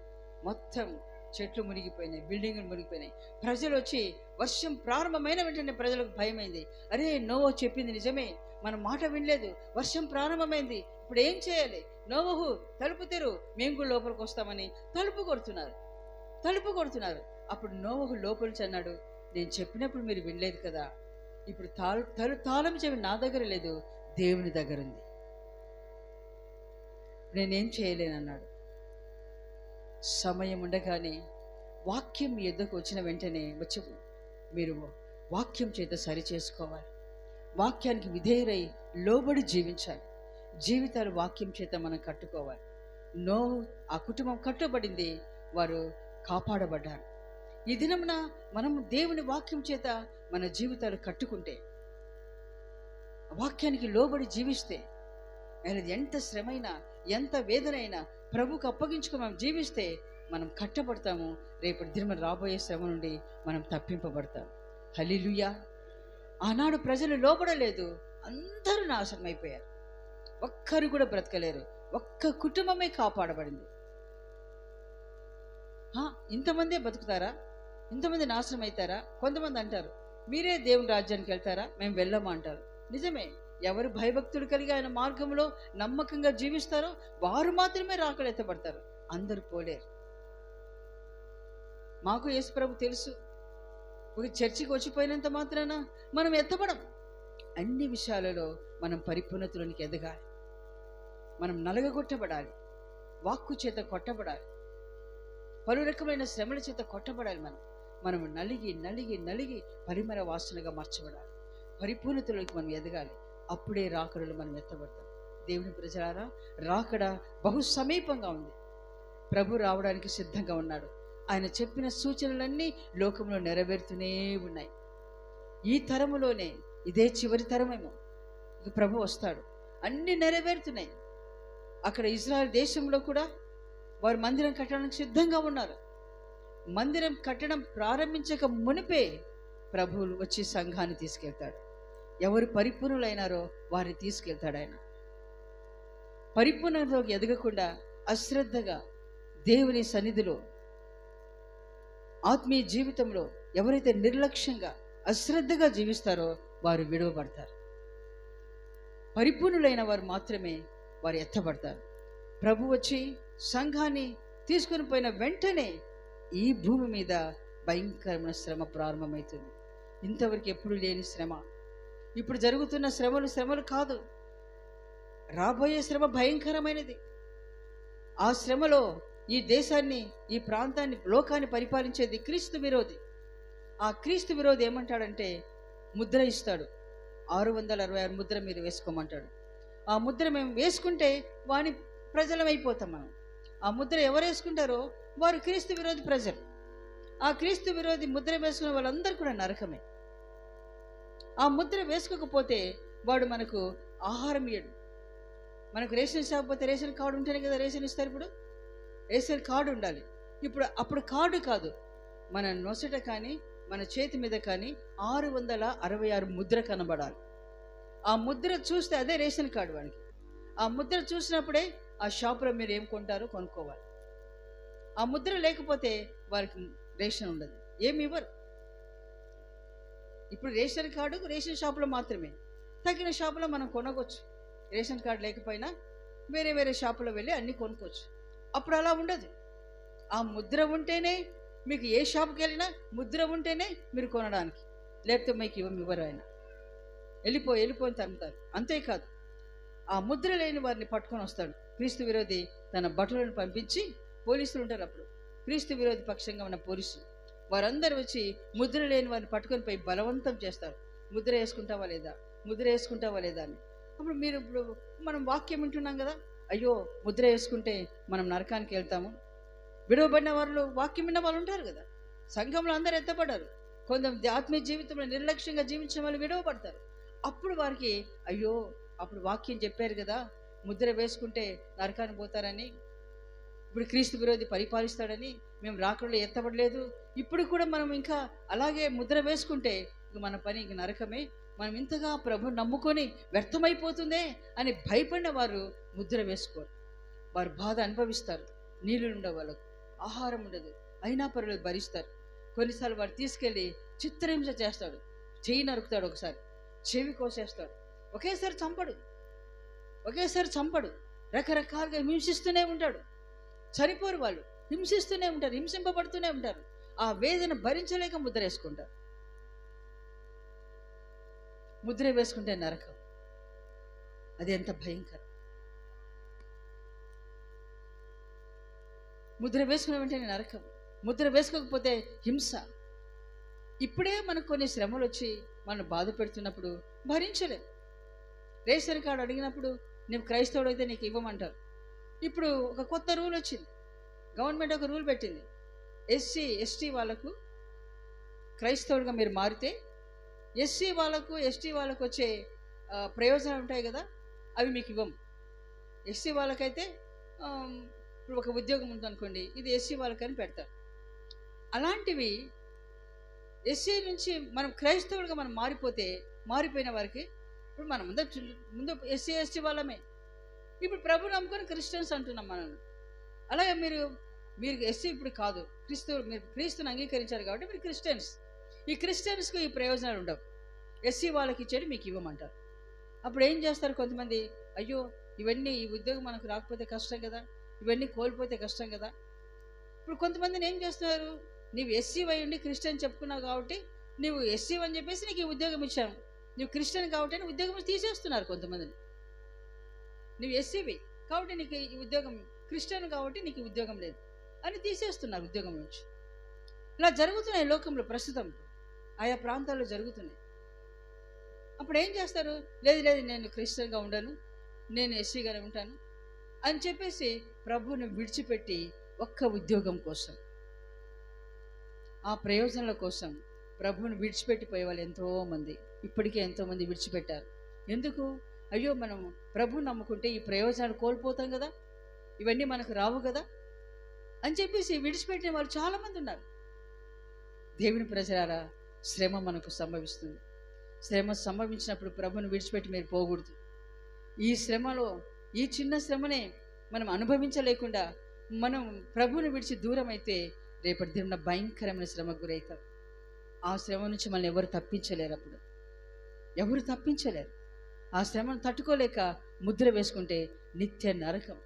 మొత్తం చెట్లు మునిగిపోయినాయి, బిల్డింగులు మునిగిపోయినాయి. ప్రజలు వచ్చి వర్షం ప్రారంభమైన వెంటనే ప్రజలకు భయమైంది. అరే, నోవహు చెప్పింది నిజమే, మన మాట వినలేదు, వర్షం ప్రారంభమైంది, ఇప్పుడు ఏం చేయాలి? నోవహు తలుపు తెరు, మేము కూడా లోపలికి వస్తామని తలుపు కొడుతున్నారు. అప్పుడు నోవహు లోపలికి అన్నాడు, నేను చెప్పినప్పుడు మీరు వినలేదు కదా, ఇప్పుడు తాళం చెవి నా దగ్గర లేదు, దేవుని దగ్గర ఉంది, నేనేం చేయలేనన్నాడు. సమయం ఉండగానే వాక్యం మీ ఎద్దకు వచ్చిన వెంటనే మీరు వాక్యం చేత సరి చేసుకోవాలి. వాక్యానికి విధేయురై లోబడి జీవించాలి. జీవితాలు వాక్యం చేత మనం కట్టుకోవాలి. ఆ కుటుంబం కట్టుబడింది, వారు కాపాడబడ్డారు. ఈ దినమున మనం దేవుని వాక్యం చేత మన జీవితాలు కట్టుకుంటే వాక్యానికి లోబడి జీవిస్తే, అది ఎంత శ్రమైనా ఎంత వేదనైనా ప్రభుకు అప్పగించుకుని మనం జీవిస్తే మనం కట్టబడతాము. రేపటి దినం రాబోయే శ్రమ నుండి మనం తప్పింపబడతాం. హల్లెలూయా. ఆనాడు ప్రజలు లోబడలేదు, అందరూ నాశనం అయిపోయారు. ఒక్కరు కూడా బ్రతకలేరు, ఒక్క కుటుంబమే కాపాడబడింది. ఇంతమందే బతుకుతారా? ఇంతమంది నాశనం అవుతారా? కొంతమంది అంటారు, మీరే దేవుని రాజ్యానికి వెళ్తారా? మేము వెళ్ళము అంటారు. నిజమే, ఎవరు భయభక్తులు కలిగి ఆయన మార్గంలో నమ్మకంగా జీవిస్తారో వారు మాత్రమే రాకలు ఎత్తబడతారు. అందరూ పోలేరు. మాకు యేసు ప్రభు తెలుసు, ఒక చర్చికి వచ్చిపోయినంత మాత్రాన మనం ఎత్తబడం. అన్ని విషయాలలో మనం పరిపూర్ణతలోనికి ఎదగాలి. మనం నలగగొట్టబడాలి, వాక్కు చేత కొట్టబడాలి, పలు రకమైన శ్రమల చేత కొట్టబడాలి. మనము నలిగి నలిగి నలిగి పరిమళ వాసనగా మార్చబడాలి. పరిపూర్ణతలోకి మనం ఎదగాలి. అప్పుడే రాకడలు మనం ఎత్తబడతాం. దేవుని ప్రజలారా, రాకడ బహు సమీపంగా ఉంది. ప్రభు రావడానికి సిద్ధంగా ఉన్నాడు. ఆయన చెప్పిన సూచనలన్నీ లోకంలో నెరవేరుతూనే ఉన్నాయి. ఈ తరములోనే, ఇదే చివరి తరమేమో, ఇక ప్రభు వస్తాడు. అన్నీ నెరవేరుతున్నాయి. అక్కడ ఇజ్రాయెల్ దేశంలో కూడా వారు మందిరం కట్టడానికి సిద్ధంగా ఉన్నారు. మందిరం కట్టడం ప్రారంభించక మునిపే ప్రభువులు వచ్చి సంఘాన్ని తీసుకెళ్తాడు. ఎవరు పరిపూర్ణులైనారో వారిని తీసుకెళ్తాడు ఆయన. పరిపూర్ణలోకి ఎదగకుండా అశ్రద్ధగా దేవుని సన్నిధిలో, ఆత్మీయ జీవితంలో ఎవరైతే నిర్లక్ష్యంగా అశ్రద్ధగా జీవిస్తారో వారు విడువబడతారు. పరిపూర్ణులైన వారు మాత్రమే వారు ఎత్తబడతారు. ప్రభు వచ్చి సంఘాన్ని తీసుకుని పోయిన వెంటనే ఈ భూమి మీద భయంకరమైన శ్రమ ప్రారంభమవుతుంది. ఇంతవరకు ఎప్పుడు లేని శ్రమ. ఇప్పుడు జరుగుతున్న శ్రమలు కాదు, రాబోయే శ్రమ భయంకరమైనది. ఆ శ్రమలో ఈ దేశాన్ని, ఈ ప్రాంతాన్ని, లోకాన్ని పరిపాలించేది క్రీస్తు విరోధి. ఆ క్రీస్తు విరోధి ఏమంటాడంటే ముద్ర ఇస్తాడు. 666 ముద్ర మీరు వేసుకోమంటాడు. ఆ ముద్ర మేము వేసుకుంటే వాని ప్రజలమైపోతాం మనం. ఆ ముద్ర ఎవరు వేసుకుంటారో వారు క్రీస్తు విరోధి ప్రజలు. ఆ క్రీస్తు విరోధి ముద్ర వేసుకున్న వాళ్ళందరూ కూడా నరకమే. ఆ ముద్ర వేసుకోకపోతే వాడు మనకు ఆహారం ఇయ్యడు. మనకు రేషన్ షాప్ పోతే రేషన్ కార్డు ఉంటేనే కదా రేషన్ ఇస్తారు. ఇప్పుడు రేషన్ కార్డు ఉండాలి. అప్పుడు కార్డు కాదు, మన నొసట కానీ మన చేతి మీద కానీ 666 ముద్ర కనబడాలి. ఆ ముద్ర చూస్తే అదే రేషన్ కార్డు వానికి. ఆ ముద్ర చూసినప్పుడే ఆ షాపులో మీరు ఏం కొంటారో కొనుక్కోవాలి. ఆ ముద్ర లేకపోతే వారికి రేషన్ ఉండదు, ఏమి ఇవ్వరు. ఇప్పుడు రేషన్ కార్డు రేషన్ షాపులో మాత్రమే, తగిన షాపులో మనం కొనవచ్చు. రేషన్ కార్డు లేకపోయినా వేరే వేరే షాపులో వెళ్ళి అన్నీ కొనుక్కోవచ్చు. అప్పుడు అలా ఉండదు. ఆ ముద్ర ఉంటేనే మీకు, ఏ షాపుకి వెళ్ళినా ముద్ర ఉంటేనే మీరు కొనడానికి, లేకపోతే మీకు ఇవ్వరు. ఆయన వెళ్ళిపోయి తరుగుతారు. అంతేకాదు, ఆ ముద్ర లేని వారిని పట్టుకొని వస్తాడు క్రీస్తు విరోధి. తన భటులను పంపించి, పోలీసులు ఉంటారు అప్పుడు, క్రీస్తు విరోధి పక్షంగా ఉన్న పోలీసులు, వారందరూ వచ్చి ముద్ర లేని వారిని పట్టుకొని పోయి బలవంతం చేస్తారు. ముద్ర వేసుకుంటావా లేదా అని. అప్పుడు ఇప్పుడు మనం వాక్యం వింటున్నాం కదా, అయ్యో ముద్ర వేసుకుంటే మనం నరకానికి వెళ్తాము. విడవబడిన వాళ్ళు, వాక్యం విన్న వాళ్ళు ఉంటారు కదా, సంఘంలో అందరూ ఎత్తపడ్డారు. కొంత ఆత్మీయ జీవితంలో నిర్లక్ష్యంగా జీవించిన వాళ్ళు విడవబడతారు. అప్పుడు వారికి అయ్యో, అప్పుడు వాక్యం చెప్పారు కదా ముద్ర వేసుకుంటే నరకానికి పోతారని, ఇప్పుడు క్రీస్తు విరోధి పరిపాలిస్తాడని మేము రాకడలో ఎత్తబడలేదు, ఇప్పుడు కూడా మనం ఇంకా అలాగే ముద్ర వేసుకుంటే మన పని ఇంక నరకమే, మనం ఇంతగా ప్రభుని నమ్ముకొని వ్యర్థమైపోతుందే అని భయపడిన వారు ముద్ర వేసుకోరు. వారు బాధ అనుభవిస్తారు. నీళ్ళు ఉండవు, వాళ్ళకు ఆహారం ఉండదు, అయినా పర్లేదు భరిస్తారు. కొన్నిసార్లు వారు తీసుకెళ్ళి చిత్రహింస చేస్తాడు. చెయ్యి నరుకుతాడు, ఒకసారి చెవి కోసేస్తాడు. ఒకేసారి చంపడు, రకరకాలుగా హింసిస్తూనే ఉంటాడు. చనిపోరు వాళ్ళు, హింసిస్తూనే ఉంటారు, హింసింపబడుతూనే ఉంటారు. ఆ వేదన భరించలేక ముద్ర వేసుకుంటారు. ముద్ర వేసుకుంటే నరకం. అది ఎంత భయంకరం. ముద్ర వేసుకున్న వెంటనే నరకం, ముద్ర వేసుకోకపోతే హింస. ఇప్పుడే మనకు కొన్ని శ్రమలు వచ్చి మనం బాధ పెడుతున్నప్పుడు భరించలేం. రేషన్ కార్డు అడిగినప్పుడు నువ్వు క్రైస్తవుడు అయితే నీకు ఇవ్వమంటారు. ఇప్పుడు ఒక కొత్త రూల్ వచ్చింది, గవర్నమెంట్ ఒక రూల్ పెట్టింది. ఎస్సీ ఎస్టీ వాళ్ళకు క్రైస్తవుడిగా మీరు మారితే ఎస్సీ వాళ్ళకు ఎస్టీ వాళ్ళకు వచ్చే ప్రయోజనాలు ఉంటాయి కదా, అవి మీకు ఇవ్వం. ఎస్సీ వాళ్ళకైతే ఇప్పుడు ఒక ఉద్యోగం ఉందనుకోండి, ఇది ఎస్సీ వాళ్ళకని పెడతారు. అలాంటివి ఎస్సీ నుంచి మనం క్రైస్తవులుగా మనం మారిపోయిన వారికి ఇప్పుడు మనం ముందు ఎస్సీ ఎస్టీ వాళ్ళమే, ఇప్పుడు ప్రభు నమ్ముకొని క్రిస్టియన్స్ అంటున్నాం మనం. అలాగే మీరు ఎస్సీ ఇప్పుడు కాదు, మీరు క్రీస్తుని అంగీకరించారు కాబట్టి మీరు క్రిస్టియన్స్. ఈ క్రిస్టియన్స్కి ఈ ప్రయోజనాలు ఉండవు, ఎస్సీ వాళ్ళకి ఇచ్చేది మీకు ఇవ్వమంటారు. అప్పుడు ఏం చేస్తారు కొంతమంది, అయ్యో ఈ ఉద్యోగం మనకు రాకపోతే కష్టం కదా, ఇవన్నీ కోల్పోతే కష్టం కదా. ఇప్పుడు కొంతమందిని ఏం చేస్తున్నారు, నీవు ఎస్సీ అయ్యండి క్రిస్టియన్ చెప్పుకున్నావు కాబట్టి నీవు ఎస్సీ అని చెప్పేసి నీకు ఈ ఉద్యోగం ఇచ్చాము, నువ్వు క్రిస్టియన్ కాబట్టి ఉద్యోగం తీసేస్తున్నారు కొంతమందిని. నువ్వు ఎస్సీవి కాబట్టి నీకు ఈ ఉద్యోగం, క్రిస్టియన్ కాబట్టి నీకు ఉద్యోగం లేదు అని తీసేస్తున్నారు ఉద్యోగం నుంచి. ఇలా జరుగుతున్నాయి లోకంలో ప్రస్తుతం, ఆయా ప్రాంతాల్లో జరుగుతున్నాయి. అప్పుడు ఏం చేస్తారు, లేదు నేను క్రిస్టియన్గా ఉండను, నేను ఎస్సీగానే ఉంటాను అని చెప్పేసి ప్రభువుని విడిచిపెట్టి ఒక్క ఉద్యోగం కోసం, ఆ ప్రయోజనాల కోసం ప్రభువుని విడిచిపెట్టిపోయే వాళ్ళు ఎంతోమంది, ఇప్పటికే ఎంతోమంది విడిచిపెట్టారు. ఎందుకు, అయ్యో మనం ప్రభువుని నమ్ముకుంటే ఈ ప్రయోజనాలు కోల్పోతాం కదా, ఇవన్నీ మనకు రావు కదా అని చెప్పేసి విడిచిపెట్టిన వాళ్ళు చాలామంది ఉన్నారు. దేవుని ప్రజలారా, శ్రమ మనకు సంభవిస్తుంది. శ్రమ సంభవించినప్పుడు ప్రభువుని విడిచిపెట్టి మీరు పోకూడదు. ఈ శ్రమలో, ఈ చిన్న శ్రమనే మనం అనుభవించలేకుండా మనం ప్రభువుని విడిచి దూరం అయితే రేపటి దిన భయంకరమైన శ్రమకు గురవుతాం. ఆ శ్రమ నుంచి మనల్ని ఎవరు తప్పించలేరు, అప్పుడు ఎవరు తప్పించలేరు. ఆ శ్రమను తట్టుకోలేక ముద్ర వేసుకుంటే నిత్య నరకం.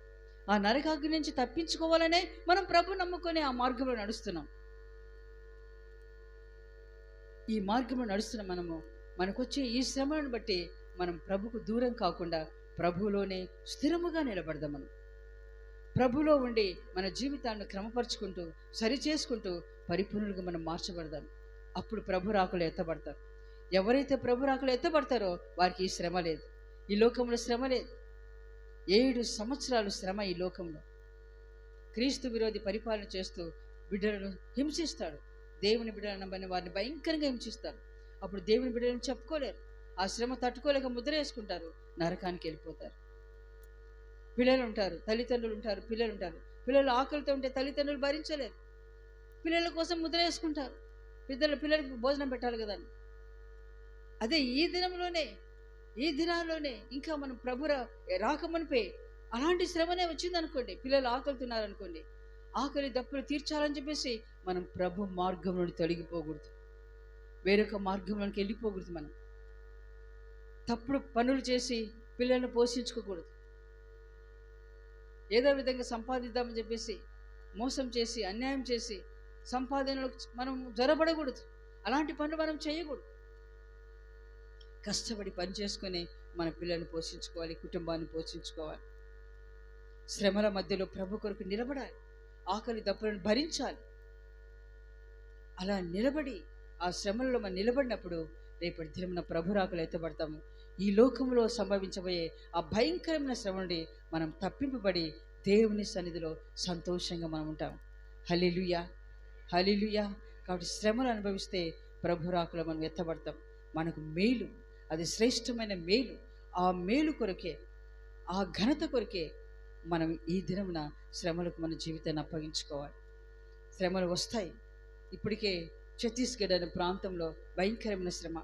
ఆ నరకాగ్ని నుంచి తప్పించుకోవాలనే మనం ప్రభు నమ్ముకొని ఆ మార్గంలో నడుస్తున్నాం. ఈ మార్గంలో నడుస్తున్న మనకు వచ్చే ఈ శ్రమలను బట్టి మనం ప్రభుకు దూరం కాకుండా ప్రభువులోనే స్థిరముగా నిలబడదాం. మనం ప్రభులో ఉండి మన జీవితాన్ని క్రమపరుచుకుంటూ సరిచేసుకుంటూ పరిపూర్ణులుగా మనం మార్చబడదాం. అప్పుడు ప్రభు రాకులు ఎత్తబడతారు. ఎవరైతే ప్రభు రాకులు ఎత్తబడతారో వారికి ఈ శ్రమ లేదు, ఈ లోకంలో శ్రమ లేదు. 7 సంవత్సరాలు శ్రమ ఈ లోకంలో. క్రీస్తు విరోధి పరిపాలన చేస్తూ బిడ్డలను హింసిస్తాడు. దేవుని బిడ్డలను నమ్మని వారిని భయంకరంగా హింసిస్తాడు. అప్పుడు దేవుని బిడ్డలను చెప్పుకోలేరు, ఆ శ్రమ తట్టుకోలేక ముద్ర వేసుకుంటారు, నరకానికి వెళ్ళిపోతారు. పిల్లలు ఉంటారు, తల్లిదండ్రులు ఉంటారు, పిల్లలు ఉంటారు. పిల్లలు ఆకలితో ఉంటే తల్లిదండ్రులు భరించలేరు, పిల్లల కోసం ముద్ర వేసుకుంటారు. పిల్లలకి భోజనం పెట్టాలి కదా. అదే ఈ దినాల్లోనే ఇంకా మనం ప్రభు రాకమనిపే అలాంటి శ్రమనే వచ్చిందనుకోండి, పిల్లలు ఆకలితున్నారనుకోండి, ఆకలి దప్పులు తీర్చాలని చెప్పేసి మనం ప్రభు మార్గం నుండి తొలగిపోకూడదు, వేరొక మార్గంలోకి వెళ్ళిపోకూడదు. మనం తప్పుడు పనులు చేసి పిల్లలను పోషించుకోకూడదు. ఏదో విధంగా సంపాదిద్దామని చెప్పేసి మోసం చేసి అన్యాయం చేసి సంపాదనలో మనం జొరబడకూడదు. అలాంటి పనులు మనం చేయకూడదు. కష్టపడి పని చేసుకొని మన పిల్లల్ని పోషించుకోవాలి, కుటుంబాన్ని పోషించుకోవాలి. శ్రమల మధ్యలో ప్రభు కొరకు నిలబడాలి, ఆకలి దప్పులను భరించాలి. అలా నిలబడి ఆ శ్రమలలో మనం నిలబడినప్పుడు రేపటి దినమున ప్రభు రాకలు ఎత్తబడతాము. ఈ లోకంలో సంభవించబోయే ఆ భయంకరమైన శ్రమ నుండి మనం తప్పింపబడి దేవుని సన్నిధిలో సంతోషంగా మనం ఉంటాం. హల్లెలూయా, హల్లెలూయా. కాబట్టి శ్రమలు అనుభవిస్తే ప్రభు రాకలో మనం ఎత్తబడతాం. మనకు మేలు, అది శ్రేష్టమైన మేలు. ఆ మేలు కొరకే, ఆ ఘనత కొరకే మనం ఈ దినమున శ్రమలకు మన జీవితాన్ని అప్పగించుకోవాలి. శ్రమలు వస్తాయి. ఇప్పటికే ఛత్తీస్గఢ్ అనే ప్రాంతంలో భయంకరమైన శ్రమ,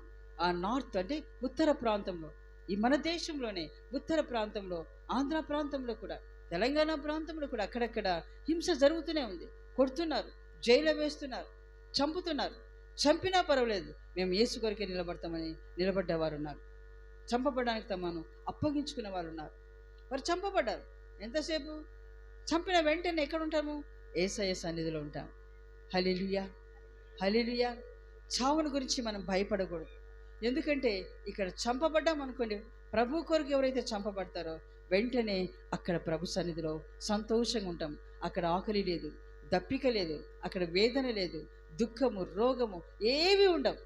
ఆ నార్త్ అంటే ఉత్తర ప్రాంతంలో, ఈ మన దేశంలోనే ఉత్తర ప్రాంతంలో, ఆంధ్ర ప్రాంతంలో కూడా, తెలంగాణ ప్రాంతంలో కూడా అక్కడక్కడ హింస జరుగుతూనే ఉంది. కొడుతున్నారు, జైలు వేస్తున్నారు, చంపుతున్నారు. చంపినా పర్వాలేదు, మేము యేసు కొరకే నిలబడతామని నిలబడ్డవారు ఉన్నారు. చంపబడడానికి తమను అప్పగించుకునే వారు ఉన్నారు. వారు చంపబడ్డారు. ఎంతసేపు? చంపిన వెంటనే ఎక్కడ ఉంటాము? యేసయ్య సన్నిధిలో ఉంటాము. హల్లెలూయా, హల్లెలూయా. చావుని గురించి మనం భయపడకూడదు. ఎందుకంటే ఇక్కడ చంపబడ్డాం అనుకోండి, ప్రభు కొరకు ఎవరైతే చంపబడతారో వెంటనే అక్కడ ప్రభు సన్నిధిలో సంతోషంగా ఉంటాం. అక్కడ ఆకలి లేదు, దప్పిక లేదు, అక్కడ వేదన లేదు, దుఃఖము, రోగము ఏవి ఉండవు,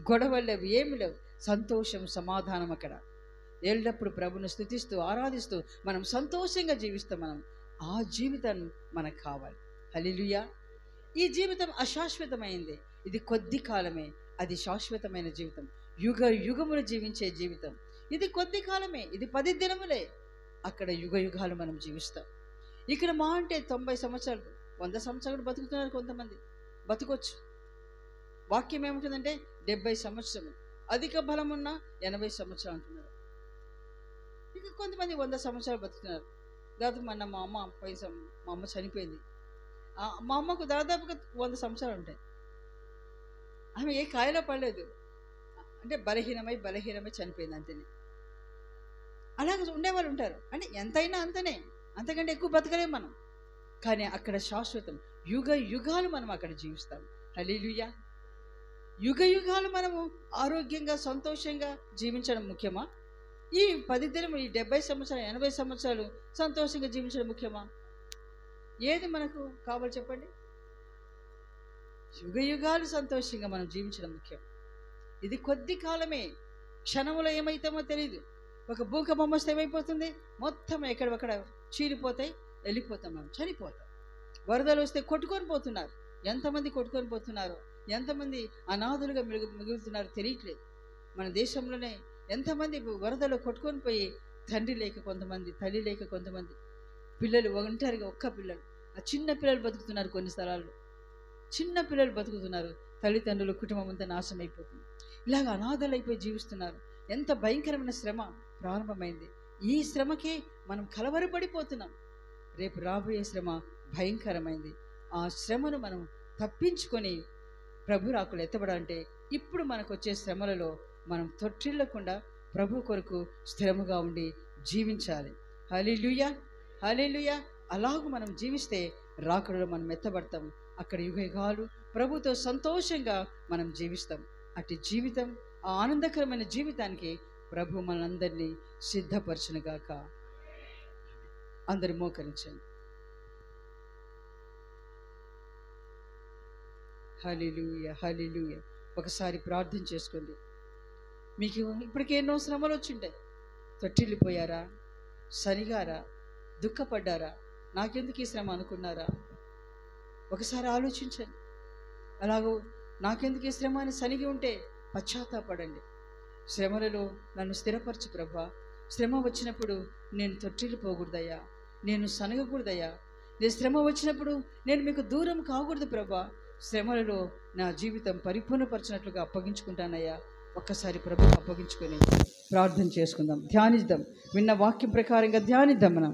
గొడవలు లేవు, ఏమి లేవు. సంతోషం, సమాధానం. అక్కడ ఎల్లప్పుడూ ప్రభుని స్తుతిస్తూ ఆరాధిస్తూ మనం సంతోషంగా జీవిస్తాం. ఆ జీవితం మనకు కావాలి. హల్లెలూయా. ఈ జీవితం అశాశ్వతమైంది, ఇది కొద్ది కాలమే. అది శాశ్వతమైన జీవితం, యుగ యుగములు జీవించే జీవితం. ఇది కొద్ది కాలమే, ఇది 10 దినములే. అక్కడ యుగ యుగాలు మనం జీవిస్తాం. ఇక్కడ మా అంటే 90 సంవత్సరాలు, 100 సంవత్సరాలు బతుకుతున్నారు కొంతమంది. బతుకొచ్చు. వాక్యం ఏముంటుందంటే 70 సంవత్సరము, అధిక బలం ఉన్న 80 సంవత్సరాలు అంటున్నారు. ఇక కొంతమంది 100 సంవత్సరాలు బతుకుతున్నారు. దాదాపు మా అమ్మ చనిపోయింది. మా అమ్మకు దాదాపుగా 100 సంవత్సరాలు ఉంటాయి. ఆమె ఏ కాయలో పడలేదు, అంటే బలహీనమై చనిపోయింది అంతేనే. అలాగే ఉండేవాళ్ళు ఉంటారు. అంటే ఎంతైనా అంతనే, అంతకంటే ఎక్కువ బతకలేము మనం. కానీ అక్కడ శాశ్వతం, యుగ యుగాలు మనం అక్కడ జీవిస్తాం. హల్లెలూయా. యుగ యుగాలు మనము ఆరోగ్యంగా సంతోషంగా జీవించడం ముఖ్యమా? ఈ 10 దినము, ఈ 70 సంవత్సరాలు 80 సంవత్సరాలు సంతోషంగా జీవించడం ముఖ్యమా? ఏది మనకు కావాలి చెప్పండి? యుగ యుగాలు సంతోషంగా మనం జీవించడం ముఖ్యం. ఇది కొద్ది కాలమే. క్షణంలో ఏమైతామో తెలియదు. ఒక భూకంపం వస్తే ఏమైపోతుంది? మొత్తం ఎక్కడొక్కడ చీలిపోతాయి, వెళ్ళిపోతాం, మనం చనిపోతాం. వరదలు వస్తే కొట్టుకొని పోతున్నారు. ఎంతమంది కొట్టుకొని పోతున్నారో, ఎంతమంది అనాథులుగా మిగులుతున్నారో తెలియట్లేదు. మన దేశంలోనే ఎంతమంది వరదలు కొట్టుకొని పోయి తండ్రి లేక కొంతమంది, తల్లి లేక కొంతమంది, పిల్లలు ఒంటరిగా ఒక్క పిల్లలు, ఆ చిన్న పిల్లలు బతుకుతున్నారు. కొన్ని స్థలాల్లో చిన్న పిల్లలు బతుకుతున్నారు. తల్లిదండ్రులు కుటుంబం అంతా నాశనం అయిపోతుంది. ఇలాగ అనాథలు అయిపోయి జీవిస్తున్నారు. ఎంత భయంకరమైన శ్రమ ప్రారంభమైంది. ఈ శ్రమకే మనం కలవరపడిపోతున్నాం. రేపు రాబోయే శ్రమ భయంకరమైంది. ఆ శ్రమను మనం తప్పించుకొని ప్రభు రాకులు ఎత్తబడాలంటే ఇప్పుడు మనకు వచ్చే శ్రమలలో మనం తొట్టిల్లకుండా ప్రభు కొరకు స్థిరముగా ఉండి జీవించాలి. హల్లెలూయా, హల్లెలూయా. అలాగూ మనం జీవిస్తే రాకడలో మనం ఎత్తబడతాం. అక్కడ యుగయుగాలు ప్రభుతో సంతోషంగా మనం జీవిస్తాం. అటు జీవితం, ఆ ఆనందకరమైన జీవితానికి ప్రభు మనందరినీ సిద్ధపరచునుగాక. అందరూ మోకరించండి. హల్లెలూయా, హల్లెలూయా. ఒకసారి ప్రార్థన చేసుకోండి. మీకు ఇప్పటికే ఎన్నో శ్రమలు వచ్చింటాయి. తొట్టిల్లిపోయారా? సరిగారా? దుఃఖపడ్డారా? నాకెందుకు ఈ శ్రమ అనుకున్నారా? ఒకసారి ఆలోచించండి. అలాగో నాకెందుకు ఈ శ్రమ అని సనిగి ఉంటే పశ్చాత్తాపడండి. శ్రమలలో నన్ను స్థిరపరచు ప్రభా. శ్రమ వచ్చినప్పుడు నేను తొట్టిల్లిపోకూడదయ్యా, నేను సనగకూడదయ్యా. నేను శ్రమ వచ్చినప్పుడు నేను మీకు దూరం కాకూడదు ప్రభా. శ్రమలలో నా జీవితం పరిపూర్ణపరచినట్లుగా అప్పగించుకుంటానయ్యా. ఒక్కసారి ప్రభుకు అప్పగించుకొని ప్రార్థన చేసుకుందాం, ధ్యానిద్దాం. విన్న వాక్యం ప్రకారంగా ధ్యానిద్దాం. మనం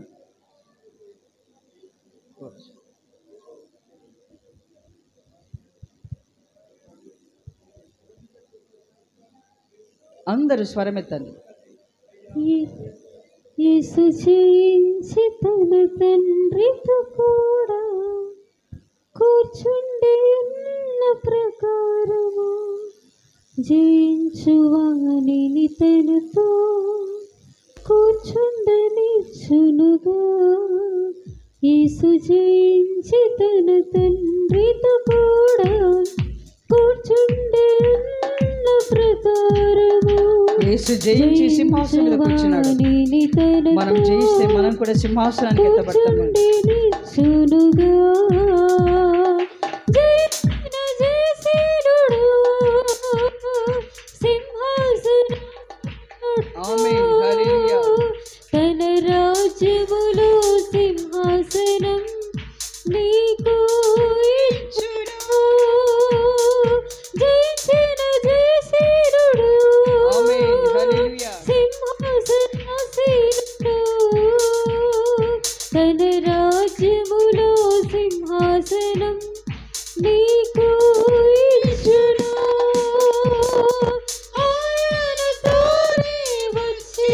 అందరూ స్వరమెత్తండి. యేసు జయించి తన తండ్రితో కూడా కూర్చుండి ఉన్న ప్రకారము జయించువానిని తనతో కూర్చుండనిచ్చునుగా. యేసు జయించి తన తండ్రితో కూడా కూర్చుండి ఉన్న ప్రకారము యేసు జయించి సింహాసనం మీద కూర్చున్నాడు. మనం జయిస్తే మనం కూడా సింహాసనానికి ఎత్తబడతాము. ఆమేన్, హల్లెలూయా. తన రాజ్యములో సింహాసనం నీకు ఇచ్చును. జయించిన జయశీలుడు సింహాసనాసీనుడు. తన రాజ్యములో సింహాసనం నీకు ఇచ్చును. ఆయనతోనే వచ్చి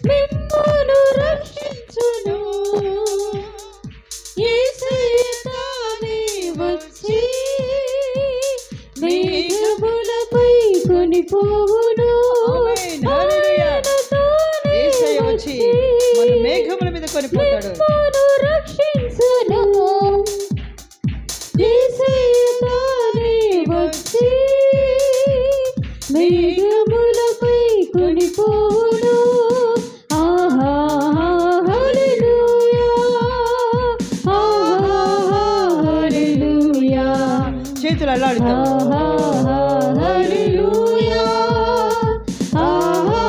మిమ్మును రక్షించును. యేసయ్యతోనే వచ్చి మేఘములపై కొనిపోవును. యేసయ్య వచ్చి మన మేఘముల మీద కొనిపోతాడు. రక్షించును. యేసయ్యతోనే వచ్చి మేఘములపై కొనిపోవును. ఆహా, హల్లెలూయా, ఆహా, హల్లెలూయా. చేతులు అల్లాడుతాం. ఆహా, హల్లెలూయా, ఆహా,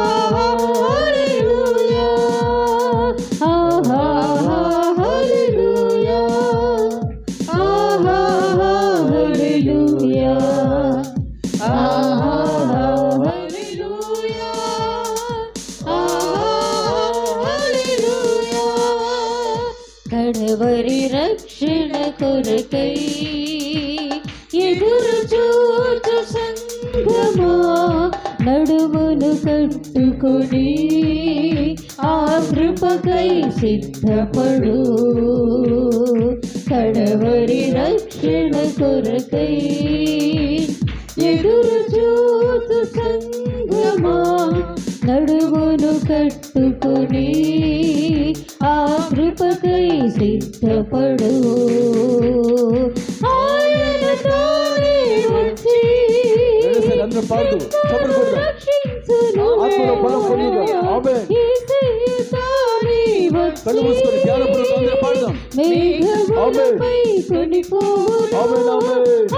కడవరి రక్షణ కొరకై ఎదురు చూచు సంగమా నడుమును కట్టుకొని ఆ కృపకై సిద్ధపడు. కడవరి రక్షణ కొరకై ఎదురు చూచు సంగమా నడుమును కట్టుకొని ఆ కృపకై సిద్ధపడు. ఆయనతోనే వచ్చి రక్షించును. మేఘములపై కొనిపోవును.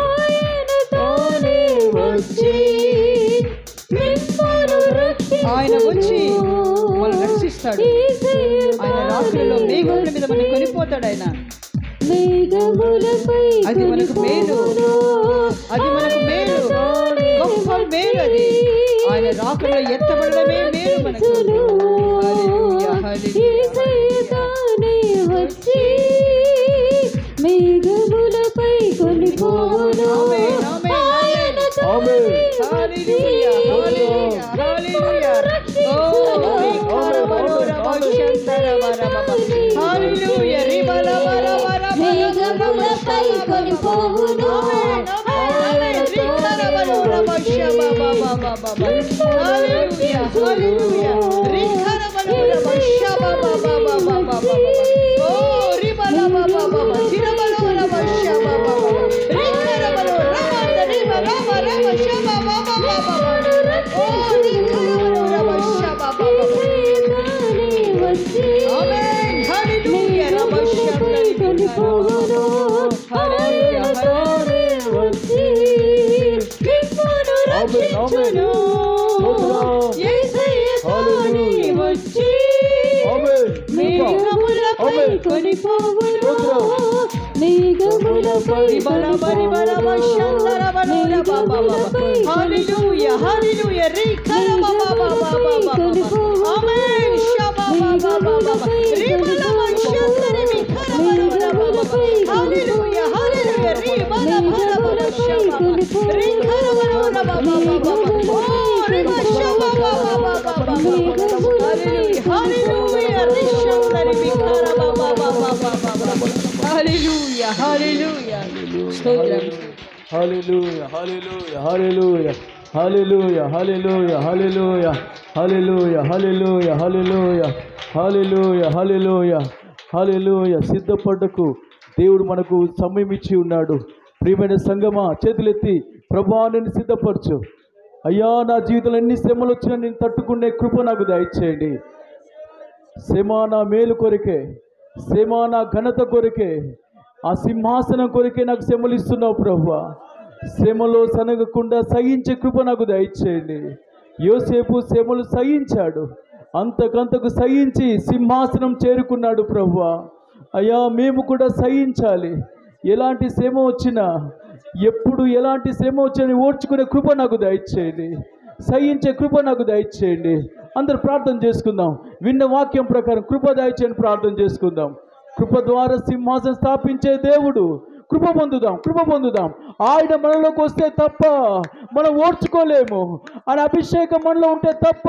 ఆయనతోనే వచ్చి ఆయన వచ్చి మనల్ని రక్షిస్తాడు. ఆయన రాత్రిలో మేఘముల మీద మనం కొనిపోతాడు. ఆయన అది మనకు మేలు, అది మనకు మేలు, గొప్ప మేలు. అది ఆయన రాత్రిలో ఎత్తబడమే మేలు మనకు. మేఘములపై కొనిపోవును. మేఘములపై కొనిపోవును. సిద్ధపడ్డకు దేవుడు మనకు సమయం ఇచ్చి ఉన్నాడు. ప్రియమైన సంగమా, చేతులెత్తి ప్రభువా నేను సిద్ధపరచు అయ్యా, నా జీవితంలో ఎన్ని శ్రమలు వచ్చినా నేను తట్టుకునే కృప నాకు దయచేయండి. శ్రమ నా మేలు కొరికే, శ్రమ నా ఘనత కొరికే, ఆ సింహాసనం కొరికే నాకు శ్రమలు ఇస్తున్నావు ప్రభువా. శ్రమలో సనగకుండా సహించే కృప నాకు దయచేయండి. యోసేపు శ్రమలు సహించాడు, అంతకంతకు సహించి సింహాసనం చేరుకున్నాడు ప్రభువా. అయ్యా మేము కూడా సహించాలి. ఎలాంటి శ్రమ వచ్చినా, ఎప్పుడు ఎలాంటి శ్రమ వచ్చినా ఓర్చుకునే కృప నాకు దయచేయండి. సహించే కృప నాకు దయచేయండి. అందరు ప్రార్థన చేసుకుందాం. విన్న వాక్యం ప్రకారం కృప దయచేయండి. ప్రార్థన చేసుకుందాం. కృప ద్వారా సింహాసనం స్థాపించే దేవుడు. కృప పొందుదాం, కృప పొందుదాం. ఆయన మనలోకి వస్తే తప్ప మనం ఓర్చుకోలేము. ఆయన అభిషేకం మనలో ఉంటే తప్ప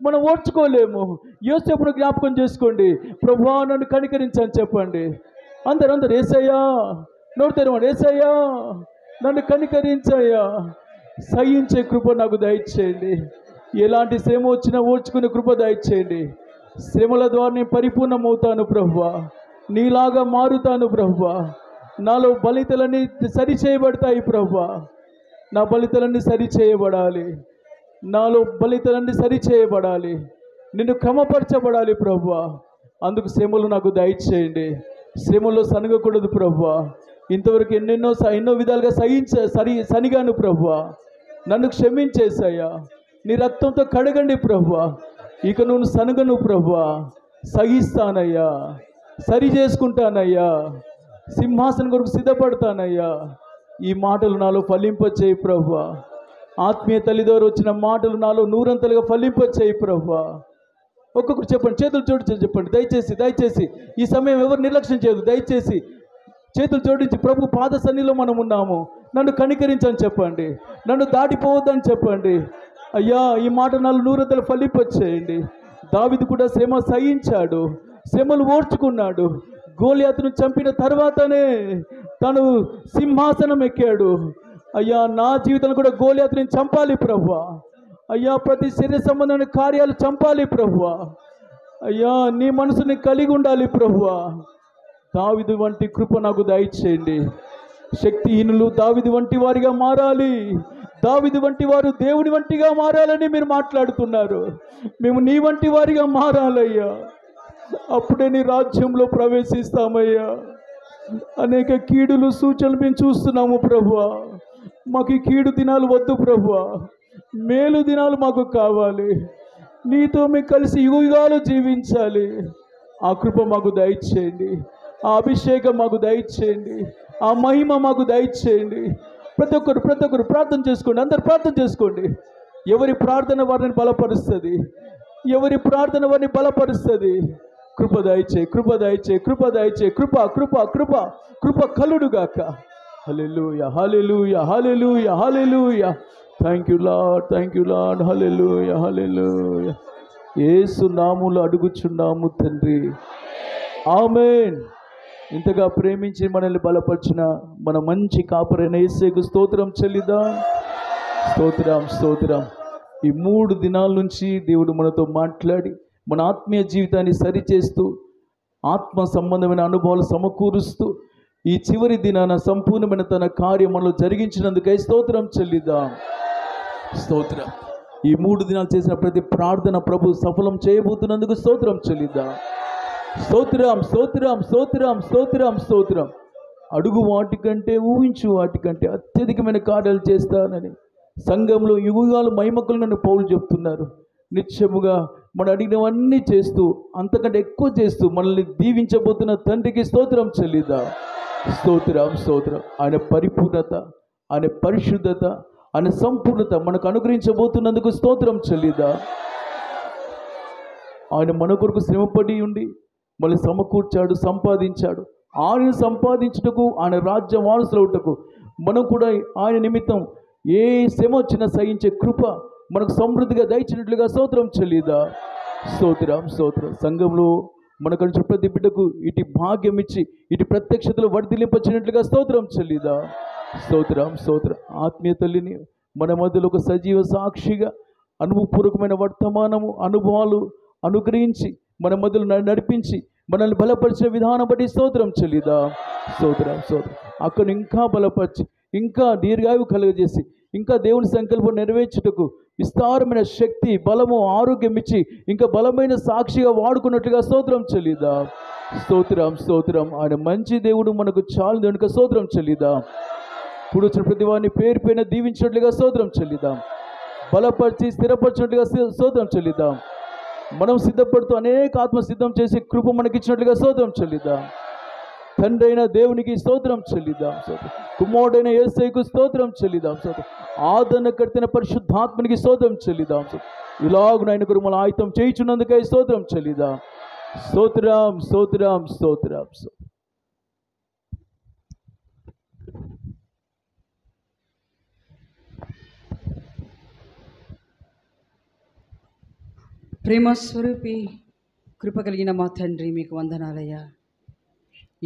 మనం ఓర్చుకోలేము. యోసేపును జ్ఞాపకం చేసుకోండి. ప్రభువా నన్ను కనికరించని చెప్పండి. అందరూ యేసయ్యా నోరు తెరవండి. యేసయ్యా నన్ను కనికరించయ్యా. సహించే కృప నాకు దయచేయండి. ఎలాంటి శ్రమ వచ్చినా ఓర్చుకునే కృప దయచేయండి. శ్రమల ద్వారా నేను పరిపూర్ణమవుతాను ప్రభువా. నీలాగా మారుతాను ప్రభువా. నాలో బలితలన్నీ సరిచేయబడతాయి ప్రభువా. నా బలితలన్నీ సరిచేయబడాలి. నాలో బలితలన్నీ సరిచేయబడాలి. నిన్ను క్రమపరచబడాలి ప్రభువా. అందుకు శ్రమలు నాకు దయచేయండి. శ్రమలో సనగకూడదు ప్రభువా. ఇంతవరకు ఎన్నో విధాలుగా సనిగాను ప్రభువా. నన్ను క్షమించేసయ్యా. నీ రక్తంతో కడగండి ప్రభువా. ఇక నువ్వు సనగను ప్రభువా. సహిస్తానయ్యా, సరి చేసుకుంటానయ్యా, సింహాసనం కొరకు సిద్ధపడతానయ్యా. ఈ మాటలు నాలో ఫలింపచేయి ప్రభువా. ఆత్మీయ తల్లి ద్వారా వచ్చిన మాటలు నాలో నూరంతలుగా ఫలింపచేయి ప్రభువా. ఒక్కొక్కరు చెప్పండి, చేతులు జోడించి చెప్పండి. దయచేసి దయచేసి ఈ సమయం ఎవరు నిర్లక్ష్యం చేయదు. దయచేసి చేతులు జోడించి ప్రభు పాద సన్నిధిలో మనం ఉన్నాము, నన్ను కనికరించని చెప్పండి, నన్ను దాటిపోవద్దని చెప్పండి. అయ్యా ఈ మాట నాలుగు నూరంతలు ఫలింపచేయండి. దావీదు కూడా శ్రమ సహించాడు, శ్రమలు ఓర్చుకున్నాడు. గోలియాతును చంపిన తర్వాతనే తను సింహాసనం ఎక్కాడు. అయ్యా నా జీవితంలో కూడా గోలియాతుని చంపాలి ప్రభువా. అయ్యా ప్రతి శరీర సంబంధమైన కార్యాలు చంపాలి ప్రభువా. అయ్యా నీ మనసుని కలిగి ఉండాలి ప్రభువా. దావీదు వంటి కృప నాకు దయచేయండి. శక్తిహీనులు దావీదు వంటి వారిగా మారాలి. దావీదు వంటి వారు దేవుని వంటిగా మారాలని మీరు మాట్లాడుతున్నారు. మేము నీ వంటి వారిగా మారాలయ్యా, అప్పుడే నీ రాజ్యంలో ప్రవేశిస్తామయ్యా. అనేక కీడులు సూచనలు మేము చూస్తున్నాము ప్రభువా. మాకు ఈ కీడు దినాలు వద్దు ప్రభువా, మేలు దినాలు మాకు కావాలి. నీతో మేము కలిసి యుగాలు జీవించాలి. ఆ కృప మాకు దయచేయండి, ఆ అభిషేకం మాకు దయచేయండి, ఆ మహిమ మాకు దయచేయండి. ప్రతి ఒక్కరు ప్రార్థన చేసుకోండి. అందరు ప్రార్థన చేసుకోండి. ఎవరి ప్రార్థన వారిని బలపరుస్తుంది, ఎవరి ప్రార్థన వారిని బలపరుస్తుంది. కృప దయచేయి, కృప దయచేయి, కృప దయచేయి. కృప కృప కృప కృప కలుడుగాక. Hallelujah hallelujah hallelujah hallelujah. Thank you lord, thank you lord. Hallelujah hallelujah. Yesu నామములో అడుగుచున్నాము తండ్రి, ఆమేన్. ఇంతగా ప్రేమించి మనల్ని బలపరిచిన మన మంచి కాపరైన యేసుకు స్తోత్రం చెల్లిద్దాం. స్తోత్రం స్తోత్రం. ఈ 3 దినాల నుంచి దేవుడు మనతో మాట్లాడి మన ఆత్మీయ జీవితాన్ని సరిచేస్తూ ఆత్మ సంబంధమైన అనుభవాలు సమకూరుస్తూ ఈ చివరి దినాన సంపూర్ణమైన తన కార్యం మనలో జరిగించినందుకై స్తోత్రం చెల్లిద్దాం. స్తోత్రం. ఈ 3 దినాలు చేసిన ప్రతి ప్రార్థన ప్రభు సఫలం చేయబోతున్నందుకు స్తోత్రం చెల్లిద్దాం. స్తోత్రం స్తోత్రం స్తోత్రం స్తోత్రం స్తోత్రం. అడుగు వాటికంటే ఊహించు వాటికంటే అత్యధికమైన కార్యాలు చేస్తానని సంఘంలో యుగాలు మహిమకులను పౌలు చెప్తున్నారు. నిత్యముగా మనం అడిగినవన్నీ చేస్తూ అంతకంటే ఎక్కువ చేస్తూ మనల్ని దీవించబోతున్న తండ్రికి స్తోత్రం చెల్లిద్దాం. స్తోత్రం స్తోత్రం. ఆయన పరిపూర్ణత, ఆయన పరిశుద్ధత, ఆయన సంపూర్ణత మనకు అనుగ్రహించబోతున్నందుకు స్తోత్రం చెల్లిద్దాం. ఆయన మన కొరకు శ్రమపడి ఉండి మళ్ళీ సమకూర్చాడు, సంపాదించాడు. ఆయన సంపాదించుటకు, ఆయన రాజ్య వారసులవుటకు మనం కూడా ఆయన నిమిత్తం ఏ శ్రమ వచ్చినా సహించే కృప మనకు సమృద్ధిగా దయచినట్లుగా స్తోత్రం చెల్లిదా. స్తోత్రం స్తోత్రం. సంఘంలో మనకు నుంచి ప్రతి బిడ్డకు ఇటు భాగ్యం ఇచ్చి ఇటు ప్రత్యక్షతలో వర్ధిలింపచ్చినట్లుగా స్తోత్రం చెల్లిదా. స్తోత్రం స్తోత్రం. ఆత్మీయ తల్లిని మన మధ్యలో ఒక సజీవ సాక్షిగా అనుభవపూర్వకమైన వర్తమానము అనుభవాలు అనుగ్రహించి మన మధ్యలో నడిపించి మనల్ని బలపరిచిన విధానం బట్టి స్తోత్రం చెల్లిదా. స్తోత్రం స్తోత్రం. అక్కడ ఇంకా బలపరిచి ఇంకా దీర్ఘాయువు కలుగజేసి ఇంకా దేవుని సంకల్పం నెరవేర్చుటకు విస్తారమైన శక్తి, బలము, ఆరోగ్యం ఇచ్చి ఇంకా బలమైన సాక్షిగా వాడుకున్నట్లుగా స్తోత్రం చెల్లిదా. స్తోత్రం స్తోత్రం. ఆయన మంచి దేవుడు, మనకు చాలు దేవునికి స్తోత్రం చెల్లిదా. ఇప్పుడు వచ్చిన ప్రతి వారిని పేరు పైన దీవించినట్లుగా స్తోత్రం చెల్లిదాం. బలపరిచి స్థిరపరిచినట్లుగా స్తోత్రం చెల్లిద్దాం. మనం సిద్ధపడుతూ అనేక ఆత్మ సిద్ధం చేసి కృప మనకిచ్చినట్లుగా స్తోత్రం చెల్లిద్దాం. తండ్రి అయిన దేవునికి స్తోత్రం చెల్లిద్దాం. కుమారుడైన యేసయ్యకు స్తోత్రం చెల్లిద్దాం. ఆదరణకర్తైన పరిశుద్ధాత్మనికి స్తోత్రం చెల్లిద్దాం. ఇలాగ ఆయన కొరకు మన ఆయుధం చేయించున్నందుకై స్తోత్రం చెల్లిద్దాం. స్తోత్రం స్తోత్రం స్తోత్రం. ప్రేమస్వరూపి, కృప కలిగిన మా తండ్రి, మీకు వందనాలయ్యా.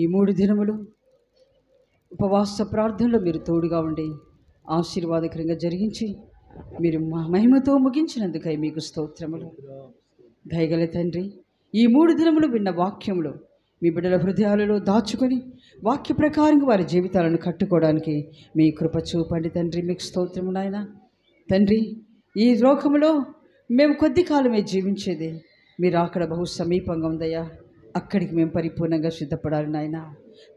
ఈ 3 దినములు ఉపవాస ప్రార్థనలో మీరు తోడుగా ఉండి ఆశీర్వాదకరంగా జరిగించి మీరు మా మహిమతో ముగించినందుకై మీకు స్తోత్రములు. దయగల తండ్రి, ఈ 3 దినములు విన్న వాక్యములు మీ బిడ్డల హృదయాలలో దాచుకొని వాక్య ప్రకారంగా వారి జీవితాలను కట్టుకోవడానికి మీ కృప చూపండి తండ్రి. మీకు స్తోత్రము నాయన. తండ్రి, ఈ లోకములో మేము కొద్ది కాలమే జీవించేది, మీరు అక్కడ బహు సమీపంగా ఉందయ్యా. అక్కడికి మేము పరిపూర్ణంగా సిద్ధపడాలి నాయన.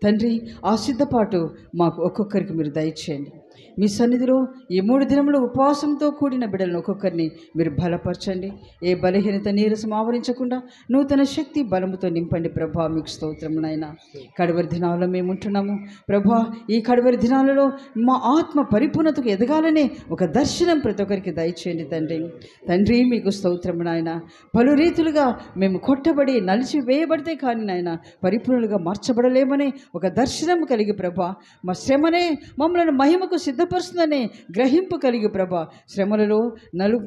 తండ్రి, ఆ సిద్ధపాటు మాకు ఒక్కొక్కరికి మీరు దయచేయండి. మీ సన్నిధిలో ఈ 3 దినములు ఉపవాసంతో కూడిన బిడ్డలను ఒక్కొక్కరిని మీరు బలపరచండి. ఏ బలహీనత నీరసం ఆవరించకుండా నూతన శక్తి బలముతో నింపండి ప్రభా. మీకు స్తోత్రము నాయనా. కడవరి దినాల్లో మేము ఉంటున్నాము ప్రభా. ఈ కడవరి దినాలలో మా ఆత్మ పరిపూర్ణతకు ఎదగాలనే ఒక దర్శనం ప్రతి ఒక్కరికి దయచేయండి తండ్రి. మీకు స్తోత్రము నాయన. పలు రీతులుగా మేము కొట్టబడి నలిచి వేయబడితే కానీ నాయన పరిపూర్ణులుగా మార్చబడలేమనే ఒక దర్శనం కలిగి ప్రభా, మా శ్రమనే మమ్మల్ని మహిమకు సిద్ధపరుస్తుందనే గ్రహింపు కలిగి ప్రభా, శ్రమలలో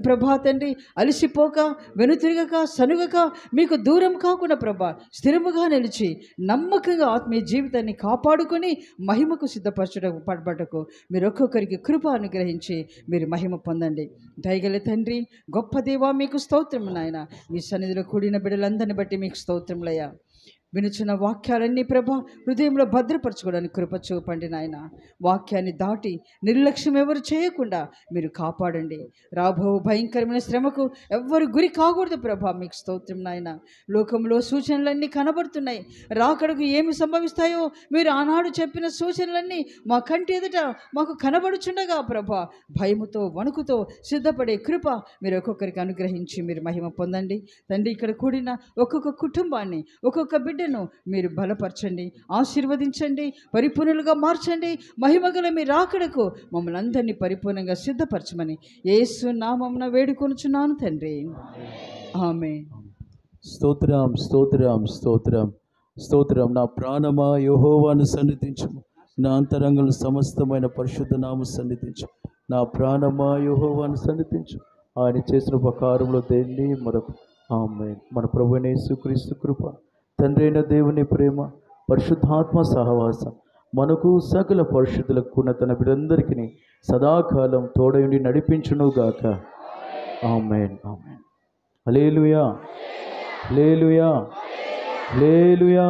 ప్రభా తండ్రి అలసిపోక వెనుతిరగక సనుగక మీకు దూరం కాకుండా ప్రభా స్థిరముగా నిలిచి నమ్మకంగా ఆత్మీయ జీవితాన్ని కాపాడుకొని మహిమకు సిద్ధపరచటకు మీరు ఒక్కొక్కరికి కృప అనుగ్రహించి మీరు మహిమ పొందండి. దయగల తండ్రి, గొప్ప దేవా, మీకు స్తోత్రము నాయన. మీ సన్నిధిలో కూడిన బిడ్డలందరిని బట్టి మీకు స్తోత్రములయ్యా. వినుచున్న వాక్యాలన్నీ ప్రభా హృదయంలో భద్రపరచుకోవడానికి కృప చూపండి నాయన. వాక్యాన్ని దాటి నిర్లక్ష్యం ఎవరు చేయకుండా మీరు కాపాడండి. రాబో భయంకరమైన శ్రమకు ఎవ్వరు గురి కాకూడదు ప్రభా. మీకు స్తోత్రం నాయన. లోకంలో సూచనలన్నీ కనబడుతున్నాయి. రాకడకు ఏమి సంభవిస్తాయో మీరు ఆనాడు చెప్పిన సూచనలన్నీ మా కంటి ఎదుట మాకు కనబడుచుండగా ప్రభా భయముతో వణుకుతో సిద్ధపడే కృప మీరు ఒక్కొక్కరికి అనుగ్రహించి మీరు మహిమ పొందండి తండ్రి. ఇక్కడ కూడిన ఒక్కొక్క కుటుంబాన్ని ఒక్కొక్క బిడ్డ మీరు బలపరచండి, ఆశీర్వదించండి, పరిపూర్ణులుగా మార్చండి. మహిమగల మీ రాకడకు మమ్మల్ని అందరినీ పరిపూర్ణంగా సిద్ధపరచమని యేసు నామమున వేడుకొనుచున్నాను తండ్రి. ఆమేన్. స్తోత్రం స్తోత్రం స్తోత్రం స్తోత్రం. నా ప్రాణమా యెహోవాను సన్నిధించుము, నా అంతరంగంలో సమస్తమైన పరిశుద్ధ నామము సన్నిధించు. నా ప్రాణమా యెహోవాను సన్నిధించు, ఆయన చేసిన ఉపకారంలో దేన్ని మరొక. ఆమేన్. మన ప్రభువైన యేసుక్రీస్తు కృప, తండ్రి అయిన దేవుని ప్రేమ, పరిశుద్ధాత్మ సహవాసం మనకు సకల పరిశుద్ధులకు కూడిన తన బిడ్డలందరికీ సదాకాలం తోడయుండి నడిపించునుగాక. ఆమేన్. ఆమేన్. హల్లెలూయా, హల్లెలూయా, హల్లెలూయా.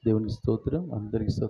దేవునికి స్తోత్రం. అందరికీ